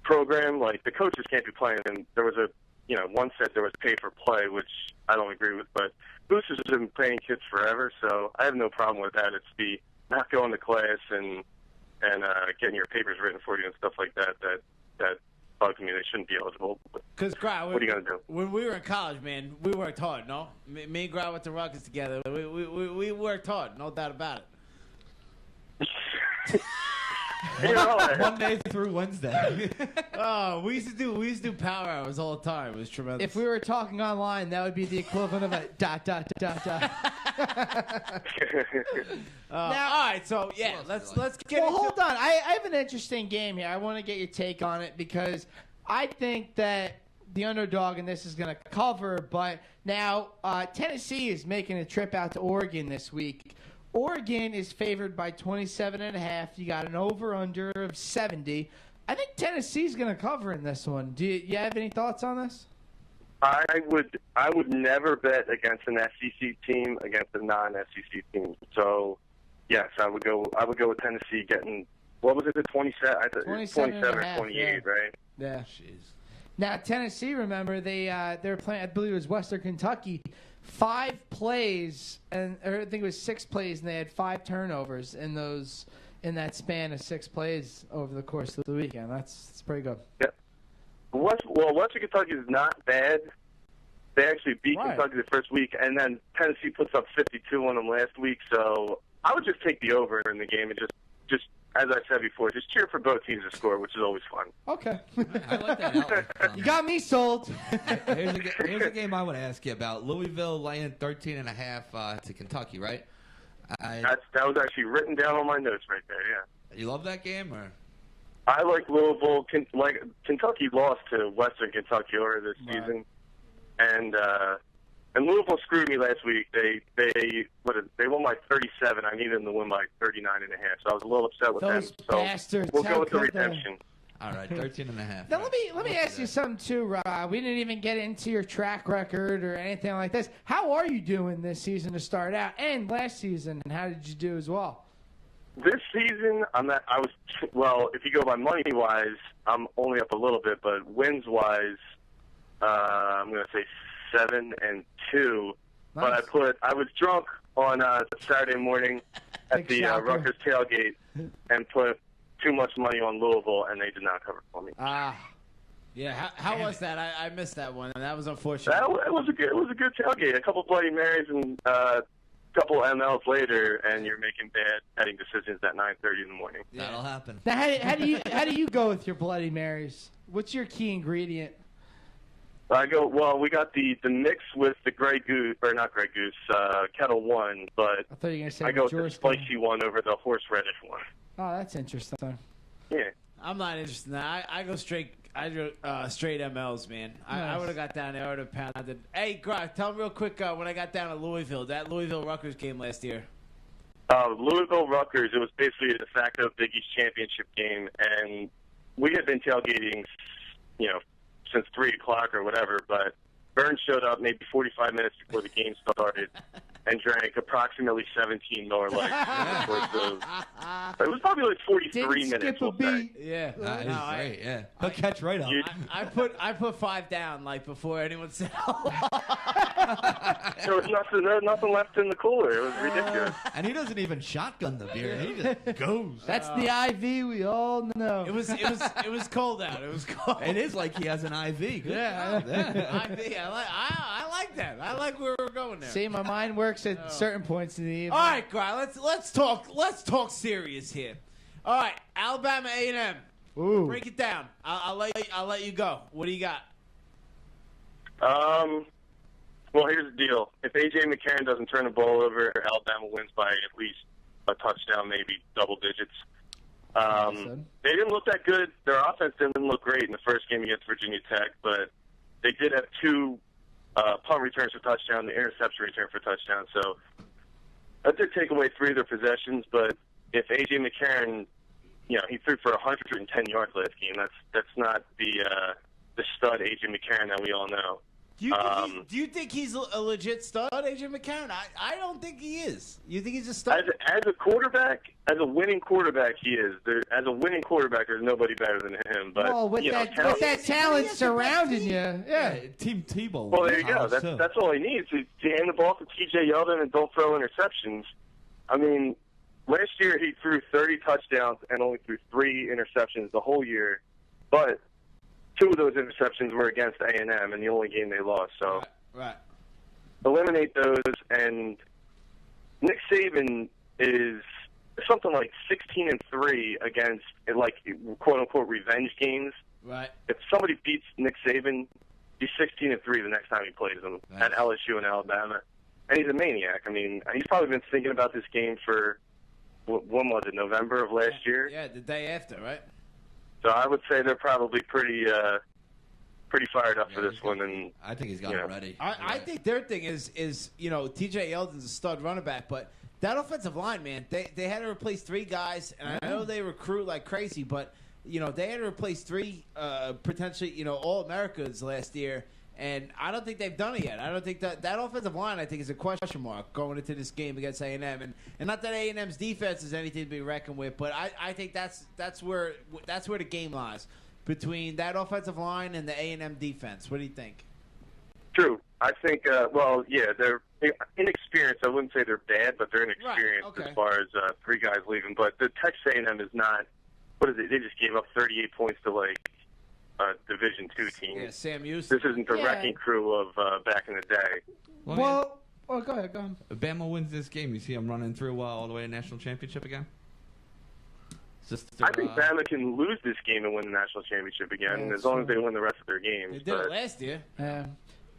program, like the coaches can't be playing. And there was one said there was pay for play, which I don't agree with, but boosters have been paying kids forever, so I have no problem with that. It's the not going to class and getting your papers written for you and stuff like that bugs me. They shouldn't be eligible. Because what are you gonna do? When we were in college, man, we worked hard. No, me and Gra went to Rutgers together. We worked hard, no doubt about it. You know, Monday through Wednesday. Oh, we used to do power hours all the time. It was tremendous. If we were talking online, that would be the equivalent of a dot. all right, so yeah, let's get Well, into hold on. I have an interesting game here. I want to get your take on it because I think that the underdog in this is going to cover. But now Tennessee is making a trip out to Oregon this week. Oregon is favored by 27.5. You got an over/under of 70. I think Tennessee's going to cover in this one. Do you have any thoughts on this? I would never bet against an SEC team against a non-SEC team. So, yes, I would go with Tennessee getting, what was it, the 27? 27 or 28, yeah. right? Yeah. Now Tennessee, remember they were playing. I believe it was Western Kentucky. 5 plays, or I think it was 6 plays, and they had 5 turnovers in that span of 6 plays over the course of the weekend. That's pretty good. Yeah. Western Kentucky is not bad. They actually beat Kentucky the first week, and then Tennessee puts up 52 on them last week. So I would just take the over in the game and just as I said before, just cheer for both teams to score, which is always fun. Okay. I like that outlook. You got me sold. Here's a game I want to ask you about. Louisville laying 13.5 to Kentucky, right? That was actually written down on my notes right there, yeah. You love that game, or? I like Louisville. Kentucky lost to Western Kentucky earlier this season, and Louisville screwed me last week. They won by 37. I needed them to win by 39.5, so I was a little upset with Those them. So bastards. we'll go with the How could they? redemption. All right, 13.5. Now let me ask you something too, Rob. We didn't even get into your track record or anything like this. How are you doing this season to start out, and last season, and how did you do as well? This season, if you go by money wise, I'm only up a little bit, but wins wise, I'm going to say 7-2. Nice. But I was drunk on Saturday morning at Big the shocker. Rutgers tailgate and put too much money on Louisville, and they did not cover for me. Yeah, how was that? I missed that one, and that was unfortunate. It was a good tailgate. A couple Bloody Marys and a couple MLs later, and you're making bad betting decisions at 9:30 in the morning. That'll happen. Now, how do you go with your Bloody Marys? What's your key ingredient? We got the mix with the Grey Goose, or not Grey Goose, Kettle One, but I thought you were going to say I go with the George spicy one over the horseradish one. Oh, that's interesting. Yeah. I'm not interested in that. I go straight. I go straight MLs, man. I Nice. would have got down there. I would have pounded. Hey, Greg, tell me real quick when I got down to Louisville, that Louisville-Rutgers game last year. Louisville-Rutgers, it was basically a de facto Big East championship game, and we had been tailgating, since 3 o'clock or whatever, but Burns showed up maybe 45 minutes before the game started and drank approximately 17 Miller Lights. It was probably like 43 Didn't minutes. skip a we'll say. beat. Yeah, That is great, yeah. He'll catch right up. I put 5 down before anyone said. There was nothing left in the cooler. It was ridiculous. And he doesn't even shotgun the beer. He just goes. That's the IV we all know. It was cold out. It was cold. It is like he has an IV. Good Yeah. job. Yeah. I like that. I like where we're going there. See, my mind works at certain points in the evening. All right, Guy, let's talk serious here. All right, Alabama A&M. Ooh. Break it down. I'll let you go. What do you got? Well, here's the deal. If A.J. McCarron doesn't turn the ball over, Alabama wins by at least a touchdown, maybe double digits. They didn't look that good. Their offense didn't look great in the first game against Virginia Tech, but they did have 2 punt returns for touchdown, the interception return for touchdown. So that did take away 3 of their possessions, but if A.J. McCarron, he threw for 110 yards last game. That's not the stud A.J. McCarron that we all know. Do you think he's a legit stud, A.J. McCarron? I don't think he is. You think he's a stud? As a quarterback, as a winning quarterback, he is. As a winning quarterback, there's nobody better than him. But Well, with that talent surrounding you, yeah. Team Tebow. Well, there you go. That's all he needs is to hand the ball to T.J. Yeldon and don't throw interceptions. I mean, last year he threw 30 touchdowns and only threw 3 interceptions the whole year. But 2 of those interceptions were against A&M in the only game they lost. So Right. eliminate those. And Nick Saban is something like 16-3 against like quote unquote revenge games. Right. If somebody beats Nick Saban, he's 16-3 the next time he plays them at LSU and Alabama, and he's a maniac. I mean, he's probably been thinking about this game for when was it, November of last year? Yeah, the day after, right? So I would say they're probably pretty fired up for this one, and I think he's got it ready. I think their thing is T.J. Yeldon's a stud running back, but that offensive line, man, they had to replace 3 guys, and I know they recruit like crazy, but they had to replace 3 potentially All-Americans last year, and I don't think they've done it yet. I don't think that offensive line, I think, is a question mark going into this game against A&M, and not that A&M's defense is anything to be reckoned with, but I think that's where the game lies, between that offensive line and the A&M defense. What do you think? True. I think, they're inexperienced. I wouldn't say they're bad, but they're inexperienced as far as 3 guys leaving. But the Texas A&M is not, what is it? They just gave up 38 points to, like, a Division II team. Yeah, Sam This Houston. isn't the wrecking crew of back in the day. Well, go ahead. Bama wins this game. You see them running through all the way to national championship again? I think Bama can lose this game and win the national championship again, as long as they win the rest of their games. They did it last year.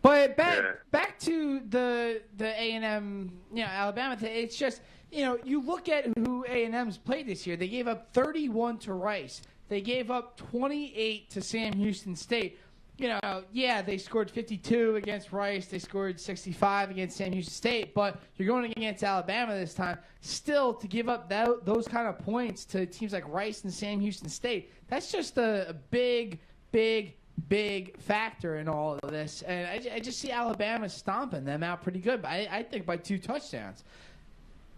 But back to the A&M, Alabama thing. It's just, you look at who A&M's played this year. They gave up 31 to Rice. They gave up 28 to Sam Houston State. They scored 52 against Rice. They scored 65 against Sam Houston State. But you're going against Alabama this time. Still, to give up those kind of points to teams like Rice and Sam Houston State, that's just a big factor in all of this. And I just see Alabama stomping them out pretty good. I think by 2 touchdowns.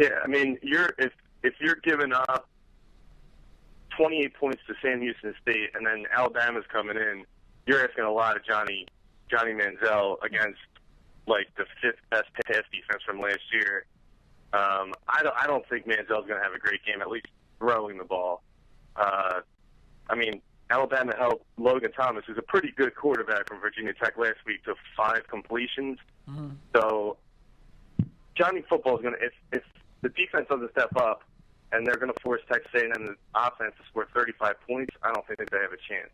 Yeah, I mean, if you're giving up 28 points to Sam Houston State and then Alabama's coming in, you're asking a lot of Johnny Manziel against like the 5th best pass defense from last year. I don't think Manziel's going to have a great game, at least throwing the ball. I mean, Alabama held Logan Thomas, who's a pretty good quarterback from Virginia Tech last week, to 5 completions. Mm-hmm. So Johnny football is going to, if the defense doesn't step up and they're going to force Texas A&M the offense to score 35 points, I don't think they have a chance.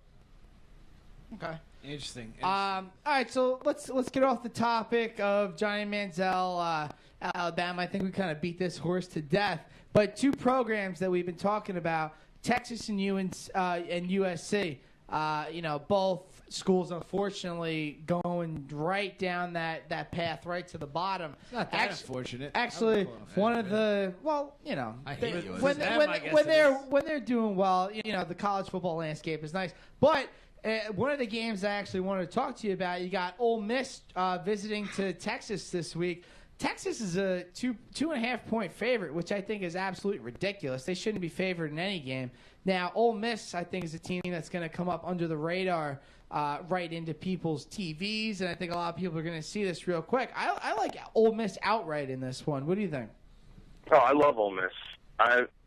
Okay. Interesting. All right, so let's get off the topic of Johnny Manziel, Alabama. I think we kind of beat this horse to death. But 2 programs that we've been talking about, Texas and USC, both schools unfortunately going right down that path, right to the bottom. It's not that unfortunate. Actually, one of the I hate you. when they're doing well, the college football landscape is nice. But one of the games I actually wanted to talk to you about, you got Ole Miss visiting to Texas this week. Texas is a 2.5 point favorite, which I think is absolutely ridiculous. They shouldn't be favored in any game. Now, Ole Miss, I think, is a team that's going to come up under the radar right into people's TVs, and I think a lot of people are going to see this real quick. I like Ole Miss outright in this one. What do you think? Oh, I love Ole Miss.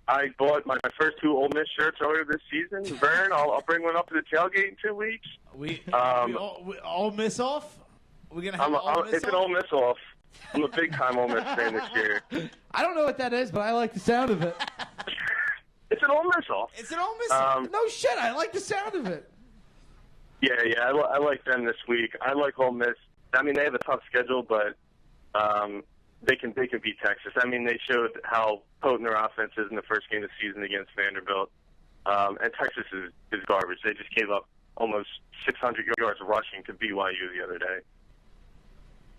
I bought my first 2 Ole Miss shirts earlier this season. Vern, I'll bring one up to the tailgate in 2 weeks. We Ole Miss off? We're gonna have Ole Miss it's an Ole Miss off. I'm a big-time Ole Miss fan this year. I don't know what that is, but I like the sound of it. It's an Ole Miss off. It's an Ole Miss off. No shit, I like the sound of it. Yeah, I like them this week. I like Ole Miss. I mean, they have a tough schedule, but they can beat Texas. I mean, they showed how potent their offense is in the first game of the season against Vanderbilt. And Texas is garbage. They just gave up almost 600 yards rushing to BYU the other day.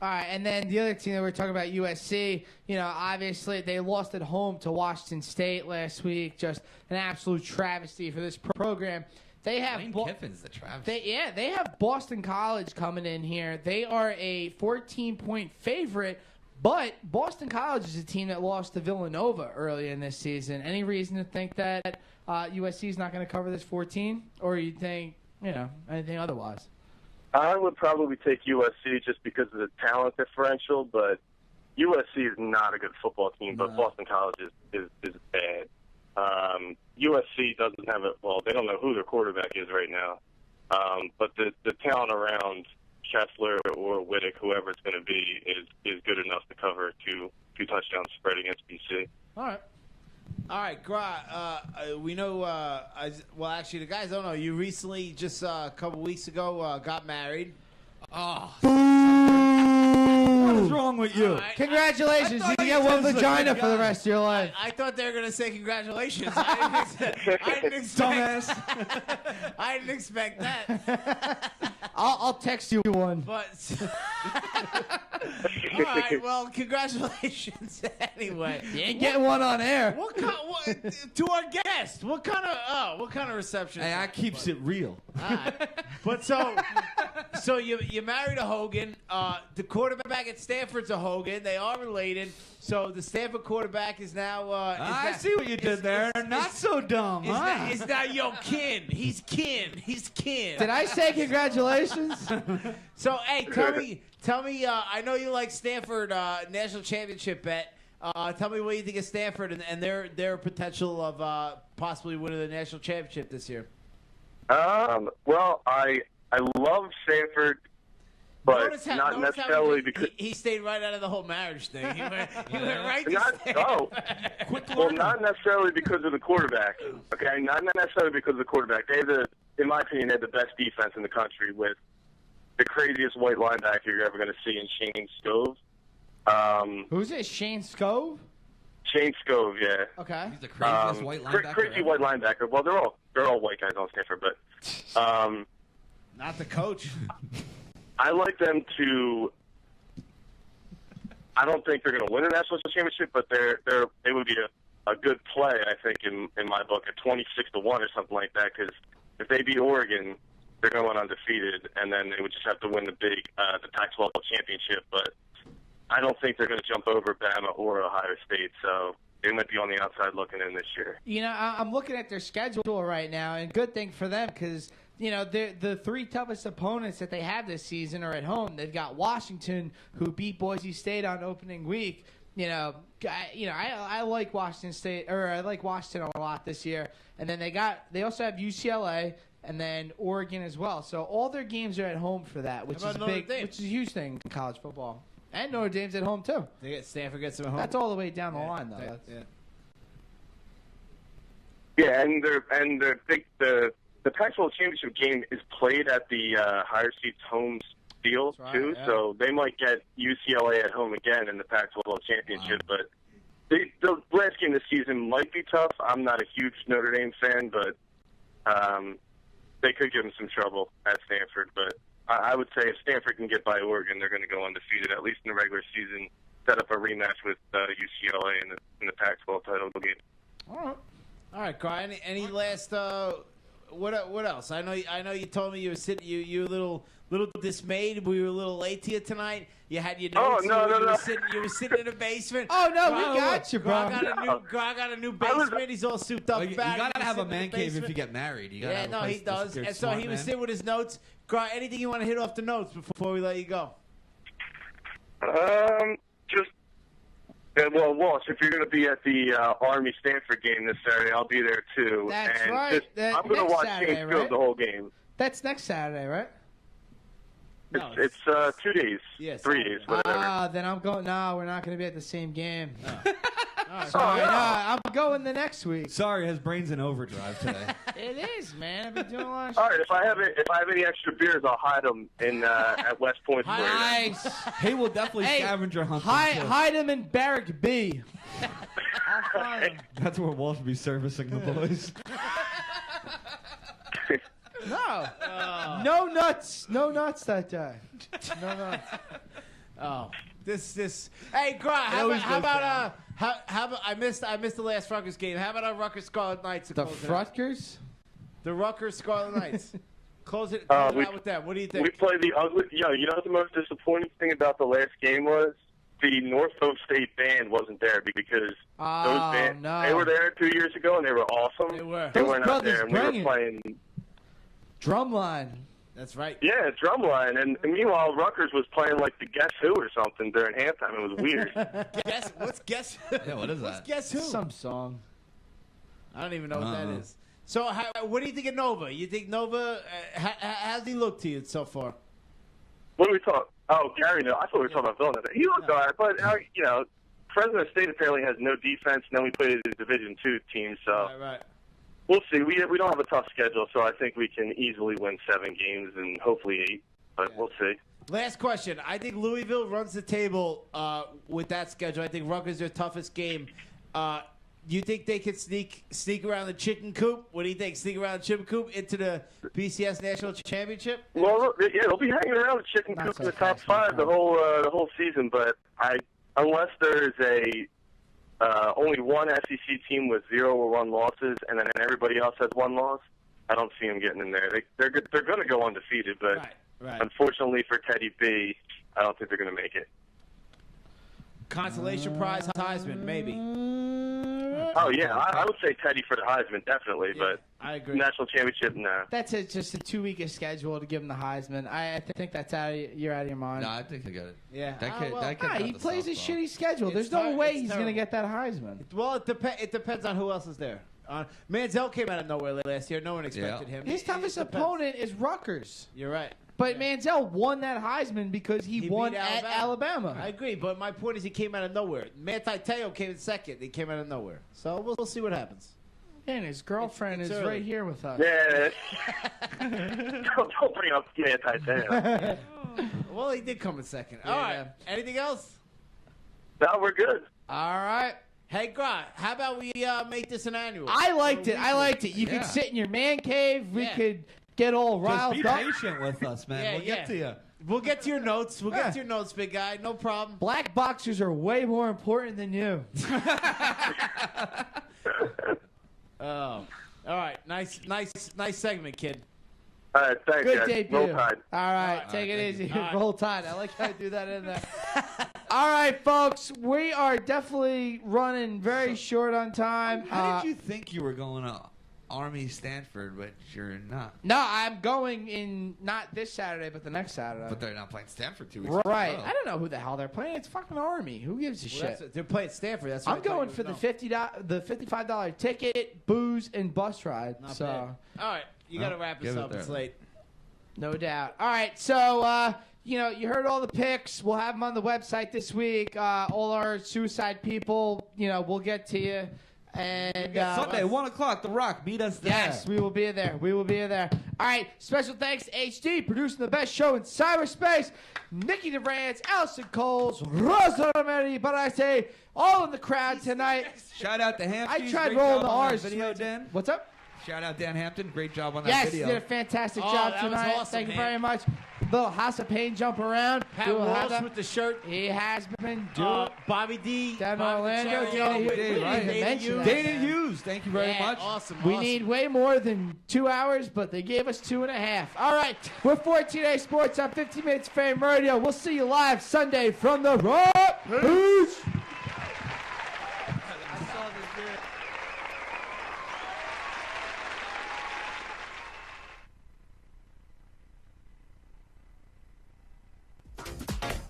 All right, and then the other team that we're talking about, USC, obviously they lost at home to Washington State last week. Just an absolute travesty for this program. They have Lane Kiffin's the travesty. They have Boston College coming in here. They are a 14-point favorite, but Boston College is a team that lost to Villanova early in this season. Any reason to think that USC is not going to cover this 14, or you think anything otherwise? I would probably take USC just because of the talent differential, but USC is not a good football team, but Boston College is bad. USC doesn't have they don't know who their quarterback is right now. But the talent around Kessler or Whittick, whoever it's going to be, is good enough to cover two touchdown spread against BC. All right. All right, Gra, we know, well, actually, the guys don't know. You recently, just a couple weeks ago, got married. What is wrong with you? All right. Congratulations. I You thought get you one said vagina such a for the guy. rest of your life. I thought they were going to say congratulations. I didn't expect, I didn't expect that. I'll text you one. But, all right, well, congratulations anyway. You ain't getting one on air. What to our guest? What kind of reception? Hey, I keeps it real. Alright. But so you married a Hogan. The quarterback at Stanford's a Hogan. They are related. So the Stanford quarterback is now. I see what you did there. Not so dumb, huh? Is now yo kin. He's kin. Did I say congratulations? So hey, tell me. I know you like Stanford national championship bet. Tell me what you think of Stanford and their potential of possibly winning the national championship this year. Well, I love Stanford, but Notice how not necessarily because. he stayed right out of the whole marriage thing. He went right to Not, Stanford. well, not necessarily because of the quarterback. Okay, not necessarily because of the quarterback. They have in my opinion, they have the best defense in the country with the craziest white linebacker you're ever going to see in Shane Scove. Who's it? Shane Scove? Shane Scove, yeah. Okay. He's the craziest white linebacker. Crazy ever. white linebacker. Well, they're all white guys on Stanford, but Not the coach. I like them to. I don't think they're going to win the national championship, but they would be a good play. I think in my book, at 26-1 or something like that. Because if they beat Oregon, they're going undefeated, and then they would just have to win the Pac-12 championship. But I don't think they're going to jump over Bama or Ohio State, so they might be on the outside looking in this year. You know, I'm looking at their schedule right now, and good thing for them because, you know, the three toughest opponents that they have this season are at home. They've got Washington, who beat Boise State on opening week. I like Washington State, or I like Washington a lot this year. And then they also have UCLA and then Oregon as well. So all their games are at home for that, which How is about Notre Dame? which is a huge thing in college football. And Notre Dame's at home too. Stanford gets them at home. That's all the way down the line, though. Yeah. Yeah, and the Pac-12 championship game is played at the higher seats home field That's right, too, yeah. so they might get UCLA at home again in the Pac-12 championship. But the last game this season might be tough. I'm not a huge Notre Dame fan, but they could give them some trouble at Stanford. But I would say if Stanford can get by Oregon, they're going to go undefeated at least in the regular season. Set up a rematch with UCLA in the Pac-12 title game. All right, Carl. Any last what else? I know you told me you were sitting. You were a little dismayed. We were a little late to you tonight. You had your notes. No. You were sitting in the basement. Oh, no, we Grog- got you, bro. Grog got a new basement. He's all souped up. Well, you about it. gotta He was have a sitting in man the cave if basement. you get married. You gotta Yeah, have a no, place he to does. secure And so smart he was man. sitting with his notes. Grog, anything you want to hit off the notes before we let you go? Well, Walsh, if you're going to be at the Army-Stanford game this Saturday, I'll be there too. That's and right. I'm going to Next watch Saturday, Shane Field right? the whole game. That's next Saturday, right? No, It's 2 days, Yeah, 3 Saturday. days, whatever. Then I'm going. No, we're not going to be at the same game. All right, Sorry, no. no, I'm going the next week. Sorry, his brain's in overdrive today. It is, man. I've been doing a lot of All right, if I have any extra beers, I'll hide them in at West Point for you. Nice. He will definitely Hey, scavenger hunt. them, too. hide him in Barrack B. I'll find him. That's where Walsh will be servicing the boys. No. No nuts. No nuts that day. No nuts. Oh, this. Hey, Grog, how always about goes down. how about I missed the last Rutgers game. How about our Rutgers Scarlet Knights? to The close it out? Rutgers? The Rutgers Scarlet Knights. Close it we- out with them. What do you think? We played the ugly. You know what the most disappointing thing about the last game was? The Norfolk State band wasn't there because Oh, no. they were there 2 years ago and they were awesome. They were. They Those weren't out there, brothers and we bring were it. playing. Drumline. That's right. Yeah, drumline, and meanwhile Rutgers was playing like the Guess Who or something during halftime. It was weird. Guess? Yeah, what is What's that? Guess Who? Some song. I don't even know what that Uh-uh. is. So, what do you think of Nova? You think Nova? How's he look to you so far? What are we talking? Oh, Gary, no, I thought we were talking about Villanova. He looked all right, but Fresno State apparently has no defense, and then we play the Division II team, so Right. we'll see. We don't have a tough schedule, so I think we can easily win 7 games and hopefully 8, but we'll see. Last question. I think Louisville runs the table with that schedule. I think Rutgers is their toughest game. Do you think they could sneak around the chicken coop? What do you think? Sneak around the chicken coop into the BCS National Championship? Well, yeah, they'll be hanging around the chicken Not coop so in the top fast, 5 the whole season, but unless there's only one SEC team with 0 or 1 losses, and then everybody else has 1 loss, I don't see them getting in there. They're going to go undefeated, but Right. unfortunately for Teddy B, I don't think they're going to make it. Consolation prize Heisman, maybe. Oh yeah, I would say Teddy for the Heisman, definitely, but I agree. national championship, nah. That's just a 2-week schedule to give him the Heisman. I think that's you're out of your mind. No, I think I got it. Yeah. That kid, well, that kid Nah, got he the plays a softball. shitty schedule. There's It's no way it's he's going to terrible. get that Heisman. Well, it depends on who else is there. Manziel came out of nowhere last year. No one expected him. His toughest It depends. opponent is Rutgers. You're right. But Manziel won that Heisman because he He won beat at Alabama. I agree, but my point is he came out of nowhere. Manti Te'o came in second. He came out of nowhere. So we'll see what happens. And his girlfriend It's is early. right here with us. Yeah. don't bring up anti-Taylor. Well, he did come in second. Yeah. All right. Anything else? No, we're good. All right. Hey, Grant, how about we make this an annual? I liked it. I liked it. You Yeah. could sit in your man cave. We Yeah. could get all Just riled be up. patient with us, man. Yeah, we'll get yeah. to you. We'll get to your notes. We'll Yeah. get to your notes, big guy. No problem. Black boxers are way more important than you. Oh. All right. Nice segment, kid. All right, thanks, Good guys. debut. Roll Tide. All right, All take it thank easy. you. All right. Roll Tide. I like how I do that in there. All right, folks, we are definitely running very short on time. How did you think you were going to Army Stanford, but you're not? No, I'm going in not this Saturday, but the next Saturday. But they're not playing Stanford 2 weeks in a Right. row. I don't know who the hell they're playing. It's fucking Army. Who gives a Well, shit? they're playing Stanford. That's what I'm going for the $55 ticket, booze, and bus ride. Not so. bad. All right. You got to Oh, wrap this give it up. there. It's late. No doubt. All right, so you heard all the picks. We'll have them on the website this week. All our suicide people, we'll get to you. And Sunday, 1 o'clock, The Rock. Meet us there. yes, we will be there. We will be there. All right, special thanks to HD, producing the best show in cyberspace. Nikki DeVrance, Allison Coles, Rosa Rametti, but I say all in the crowd tonight. Shout out to Hampton. I tried rolling the R's. Video, Dan. What's up? Shout out Dan Hampton. Great job on that Yes, video. did a fantastic Oh, job that was tonight. awesome, Thank you man. very much. Little House of Pain jump around. Pat We will have Walsh that. with the shirt. He has been doing Bobby D. down in Bobby Orlando. Cherry. Dana Hughes. Dana We didn't even Hughes. mention that. Dana Hughes, thank you very Yeah, much. Awesome. We awesome. need way more than 2 hours, but they gave us 2.5. All right, we're 14A Sports on 15 Minutes Fame Radio. We'll see you live Sunday from the Rock. Peace.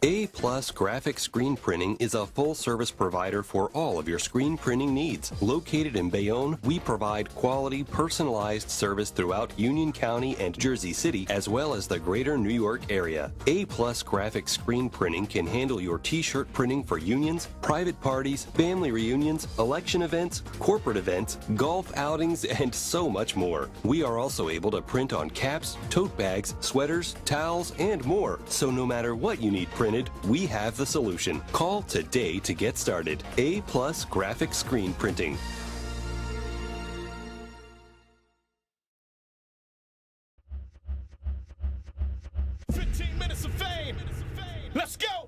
A-Plus Graphic Screen Printing is a full-service provider for all of your screen printing needs. Located in Bayonne, we provide quality, personalized service throughout Union County and Jersey City, as well as the greater New York area. A-Plus Graphic Screen Printing can handle your t-shirt printing for unions, private parties, family reunions, election events, corporate events, golf outings, and so much more. We are also able to print on caps, tote bags, sweaters, towels, and more. So no matter what you need printed, we have the solution. Call today to get started. A-Plus Graphic Screen Printing. 15 minutes of fame. Let's go.